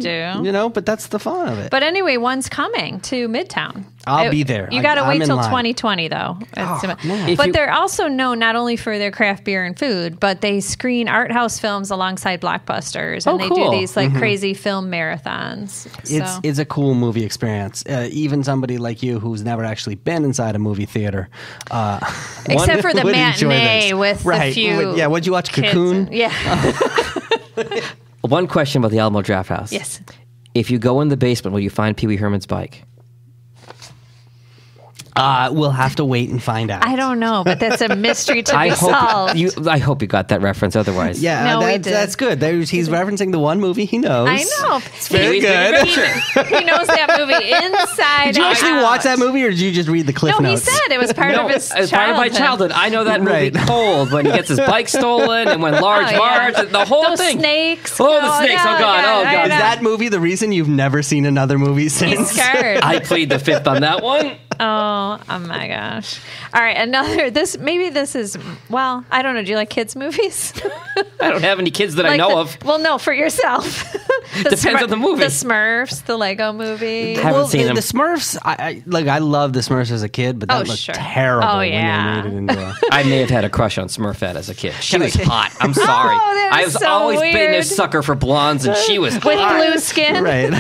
do. But that's the fun of it. But anyway, one's coming to Midtown. I'll be there. You got to wait till 2020, though. But they're also known not only for their craft beer and food, but they screen art house films alongside blockbusters, and they do these like crazy film marathons. It's a cool movie experience. Even somebody like you who's never actually been inside a movie theater, except for the matinee with the few. Yeah, what'd you watch? Cocoon. One question about the Alamo Drafthouse. Yes. If you go in the basement, will you find Pee Wee Herman's bike? We'll have to wait and find out. I don't know, but that's a mystery to be solved. I hope you got that reference otherwise. Yeah, that's good. He's referencing the one movie he knows. I know. It's very good. He knows that movie inside. Did you actually watch that movie, or did you just read the cliff notes? No, he said it was part of his childhood. Part of my childhood. I know that movie cold, when he gets his bike stolen and when Marge, the whole thing. Snakes. Oh, the snakes. Oh, God. Is that movie the reason you've never seen another movie since? He's scared. I plead the fifth on that one. Oh my gosh. All right, this is, well, I don't know. Do you like kids' movies? I don't have any kids that I know of. Well, no, for yourself. Depends on the movie. The Smurfs, the Lego movie. I haven't seen them. The Smurfs, I loved the Smurfs as a kid, but that looked terrible when they made it into a... I may have had a crush on Smurfette as a kid. She was hot. I'm sorry. I was always been a sucker for blondes, and she was with blue skin. Right.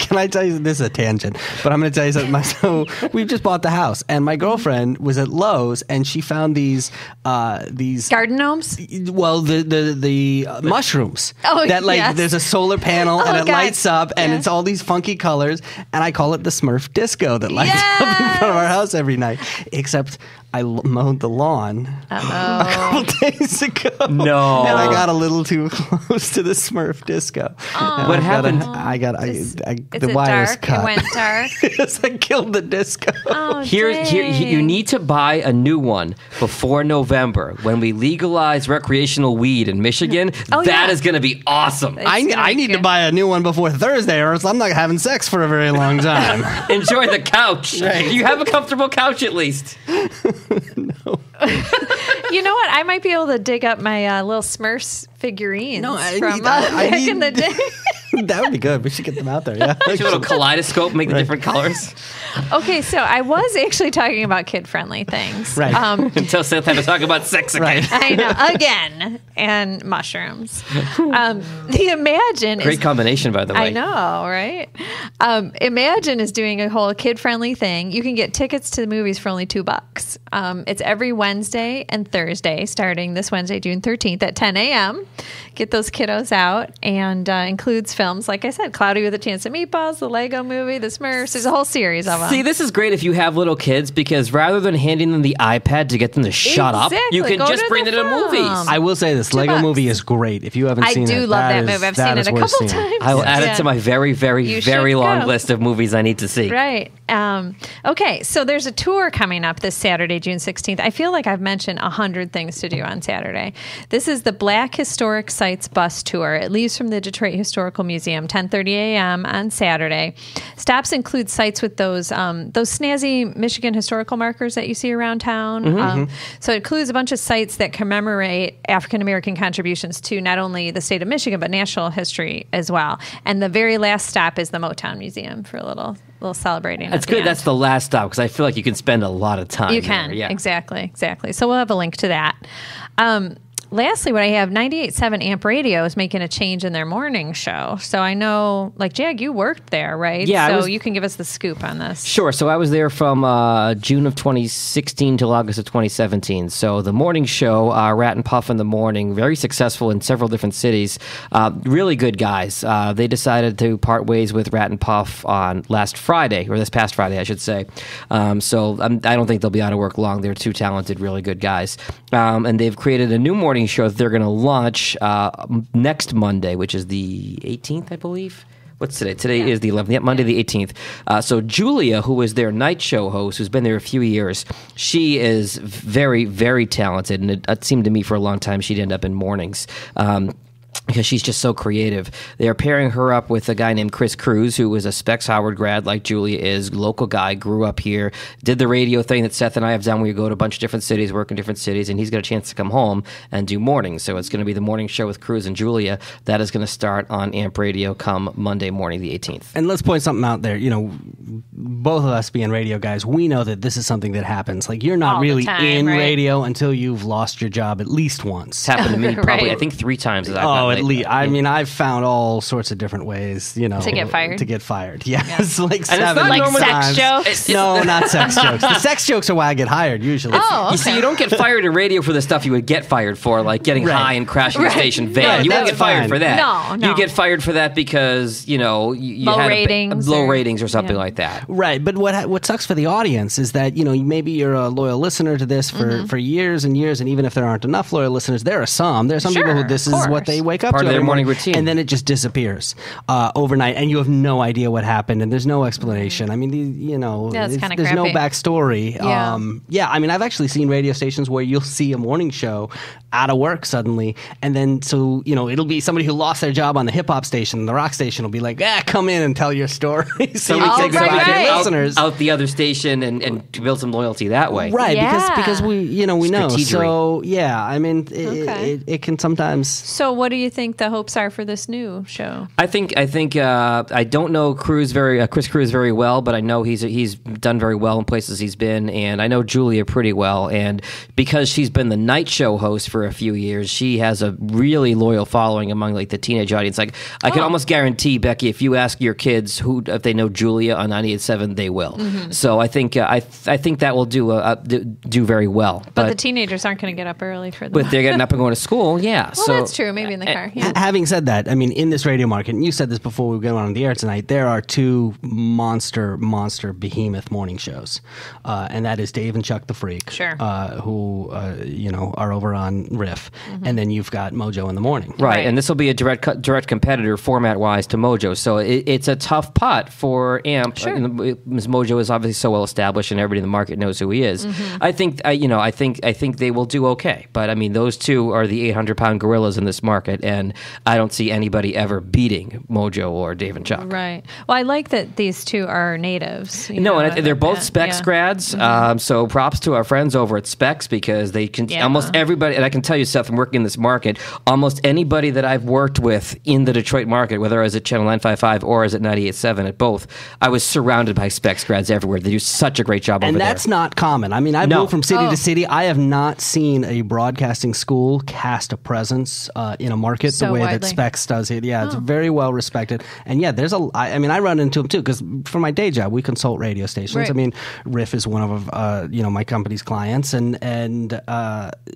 Can I tell you, this is a tangent, but I'm going to tell you something. So we just bought the house, and my girlfriend was at Lowe's, and she found these garden gnomes. Well, the mushrooms. Oh, that there's a solar panel and it lights up, and it's all these funky colors, and I call it the Smurf disco that lights up in front of our house every night. Except I mowed the lawn a couple days ago. No. And I got a little too close to the Smurf disco. What happened? The wires cut. It went dark. Yes, I killed the disco. Here, you need to buy a new one before November when we legalize recreational weed in Michigan. That is going to be awesome. I need to buy a new one before Thursday, or else I'm not having sex for a very long time. Enjoy the couch. Right. You have a comfortable couch at least. No. You know what? I might be able to dig up my little Smurfs figurines from back in the day. That would be good. We should get them out there. Yeah, a little kaleidoscope, make the different colors. Okay, so I was actually talking about kid-friendly things, right? Until Seth had to talk about sex again. Right. I know, again, and mushrooms. The Imagine great combination, by the way. I know, right? Imagine is doing a whole kid-friendly thing. You can get tickets to the movies for only $2. It's every Wednesday and Thursday, starting this Wednesday, June 13th at 10 a.m. Get those kiddos out, and includes films, like I said, Cloudy with a Chance of Meatballs, the Lego Movie, the Smurfs. There's a whole series of them. See, this is great if you have little kids, because rather than handing them the iPad to get them to shut up, you can just bring them to movies. I will say this, Lego Movie is great. If you haven't seen it, I do love that movie. I've seen it a couple times. I will add it to my very, very long list of movies I need to see. Right. Okay, so there's a tour coming up this Saturday, June 16th. I feel like I've mentioned 100 things to do on Saturday. This is the Black Historic Sites Bus Tour. It leaves from the Detroit Historical Museum, 10:30 a.m. on Saturday. Stops include sites with those snazzy Michigan historical markers that you see around town. So it includes a bunch of sites that commemorate African-American contributions to not only the state of Michigan, but national history as well. And the very last stop is the Motown Museum for a little celebrating. That's good. That's the last stop, because I feel like you can spend a lot of time. You can. Yeah. Exactly. So we'll have a link to that. Lastly, what I have, 98.7 AMP Radio is making a change in their morning show. So I know, like, Jag, you worked there, right? Yeah. So you can give us the scoop on this. Sure. So I was there from June of 2016 till August of 2017. So the morning show, Rat and Puff in the morning, very successful in several different cities. Really good guys. They decided to part ways with Rat and Puff on last Friday, or this past Friday, I should say. So I don't think they'll be out of work long. They're two talented, really good guys. And they've created a new morning show that they're going to launch next Monday, which is the 18th, I believe. What's today? Today is the 11th. Yep, Monday the 18th. So Julia, who is their night show host, who's been there a few years, she is very, very talented. And it seemed to me for a long time she'd end up in mornings. Because she's just so creative. They're pairing her up with a guy named Chris Cruz, who was a Specs Howard grad like Julia is, local guy, grew up here, did the radio thing that Seth and I have done where you go to a bunch of different cities, work in different cities, and he's got a chance to come home and do mornings. So it's going to be the morning show with Cruz and Julia. That is going to start on AMP Radio come Monday morning, the 18th. And let's point something out there. You know, both of us being radio guys, we know that this is something that happens. Like, you're not really in radio until you've lost your job at least once. It's happened to me probably, I think, 3 times. At least. I mean, I've found all sorts of different ways, you know, to get fired. Yes, like 7 it's not like times. Sex jokes. No, not sex jokes. The sex jokes are why I get hired usually. Oh, okay. You see, you don't get fired in radio for the stuff you would get fired for, like getting high and crashing the station van. You won't get fired for that. No. You get fired for that because you low had ratings, ratings or something like that. Right, but what sucks for the audience is that maybe you're a loyal listener to this for years and years, and even if there aren't enough loyal listeners, there are some people who this is what they wake up part to of their morning routine, and then it just disappears overnight, and you have no idea what happened, and there's no explanation. I mean, there's no backstory. Yeah. I mean, I've actually seen radio stations where you'll see a morning show out of work suddenly, and then it'll be somebody who lost their job on the hip hop station, the rock station will be like, come in and tell your story. So we say goodbye to your listeners out the other station and to build some loyalty that way. Right, because we know. So I mean, it can sometimes. So what do you think the hopes are for this new show? I think I don't know Chris Cruz very well, but I know he's done very well in places he's been, and I know Julia pretty well, and because she's been the night show host for a few years, she has a really loyal following among like the teenage audience. Like I can almost guarantee, Becky, if you ask your kids if they know Julia on 98.7, they will. Mm-hmm. So I think that will do very well. But the teenagers aren't going to get up early for that. But they're getting up and going to school. Yeah. Well, that's true. Maybe in the car. Yeah. Having said that, I mean, in this radio market, and you said this before we went on the air tonight, there are 2 monster behemoth morning shows, and that is Dave and Chuck the Freak, who are over on Riff, and then you've got Mojo in the morning, right? And this will be a direct competitor format wise to Mojo, so it's a tough pot for AMP. Sure. Mojo is obviously so well established, and everybody in the market knows who he is. Mm-hmm. I think they will do okay, but I mean, those 2 are the 800-pound gorillas in this market, and I don't see anybody ever beating Mojo or Dave and Chuck. Right. Well, I like that these 2 are natives. And they're both Specs grads. Mm-hmm. So props to our friends over at Specs, because they can almost everybody, and I can tell you, Seth, from working in this market, almost anybody that I've worked with in the Detroit market, whether I was at Channel 955 or I was at 98.7 at both, I was surrounded by specs grads everywhere. They do such a great job over there. And that's not common. I mean, I've moved from city to city. I have not seen a broadcasting school cast a presence in a market the way that specs does it. Yeah, it's very well respected. And yeah, I run into them too, because for my day job, we consult radio stations. Right. I mean, Riff is one of my company's clients, and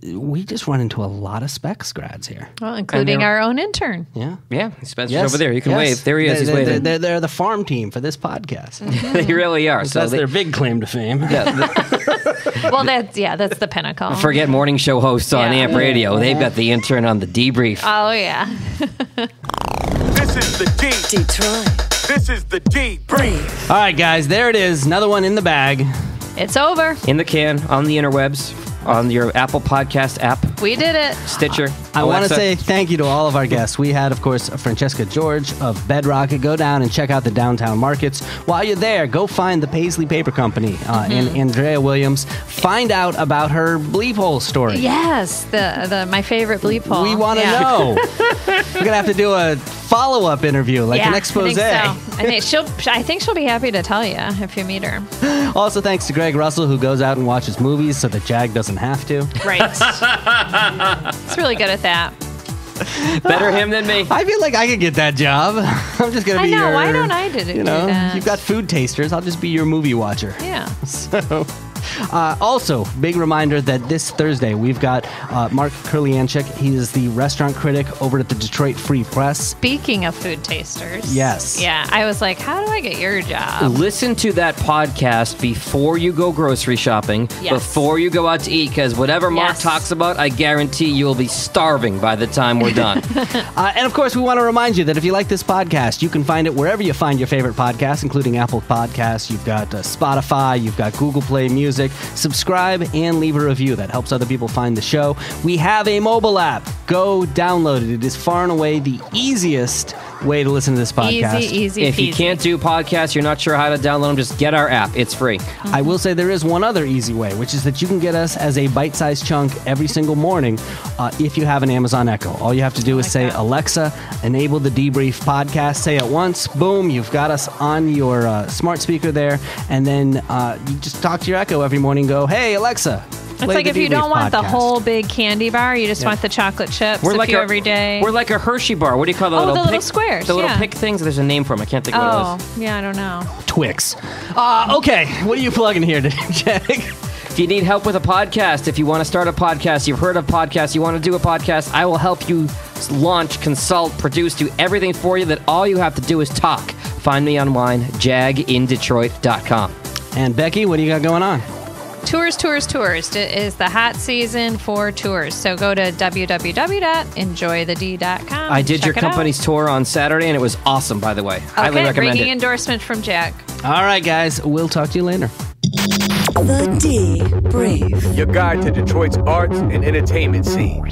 we just run into a lot of specs grads here. Well, including our own intern. Yeah, Spencer's over there. You can wave. There he is. He's waving. They're the farm team for this podcast. They really are. So that's their big claim to fame. Yeah. Well, that's the pinnacle. Forget morning show hosts on AMP Radio. They've got the intern on the debrief. Oh, yeah. This is the Detroit. This is the debrief. All right, guys, there it is. Another one in the bag. It's over. In the can, on the interwebs, on your Apple Podcast app. We did it. Stitcher. I want to say thank you to all of our guests. We had, of course, Francesca George of Bedrock. Go down and check out the downtown markets. While you're there, go find the Paisley Paper Company and Andrea Williams. Find out about her bleep hole story. Yes, my favorite bleep hole. We want to know. We're going to have to do a follow-up interview, like an expose. I think she'll be happy to tell you if you meet her. Also, thanks to Greg Russell, who goes out and watches movies so that Jag doesn't have to. Right. He's really good at that. Better him than me. I feel like I could get that job. I'm just going to be your... why don't I do that? You've got food tasters. I'll just be your movie watcher. Yeah. So... also, big reminder that this Thursday we've got Mark Kurlianchik. He is the restaurant critic over at the Detroit Free Press. Speaking of food tasters. Yes. Yeah, I was like, how do I get your job? Listen to that podcast before you go grocery shopping, before you go out to eat, because whatever Mark talks about, I guarantee you will be starving by the time we're done. And of course, we want to remind you that if you like this podcast, you can find it wherever you find your favorite podcasts, including Apple Podcasts. You've got Spotify, you've got Google Play Music. Subscribe and leave a review. That helps other people find the show. We have a mobile app. Go download it. It is far and away the easiest way to listen to this podcast. Easy If you can't do podcasts, you're not sure how to download them, just get our app. It's free. I will say there is one other easy way, which is that you can get us as a bite-sized chunk every single morning if you have an Amazon Echo. All you have to do is say, Alexa, enable the Debrief podcast. Say it once. Boom. You've got us on your smart speaker there. And then you just talk to your Echo every morning and go, hey, Alexa. It's like if you don't want the whole big candy bar, you just want the chocolate chips every day. We're like a Hershey bar. What do you call the little squares? The little pick things? There's a name for them. I can't think of what it is. Yeah, I don't know. Twix. Okay, what are you plugging here today, Jack? If you need help with a podcast, if you want to start a podcast, you've heard of podcasts, you want to do a podcast, I will help you launch, consult, produce, do everything for you that all you have to do is talk. Find me online, jagindetroit.com. And Becky, what do you got going on? Tours. It is the hot season for tours. So go to www.enjoythed.com. I did your company's tour on Saturday, and it was awesome, by the way. Highly recommend ringing it. Endorsement from Jack. All right, guys. We'll talk to you later. The Debrief. Your guide to Detroit's arts and entertainment scene.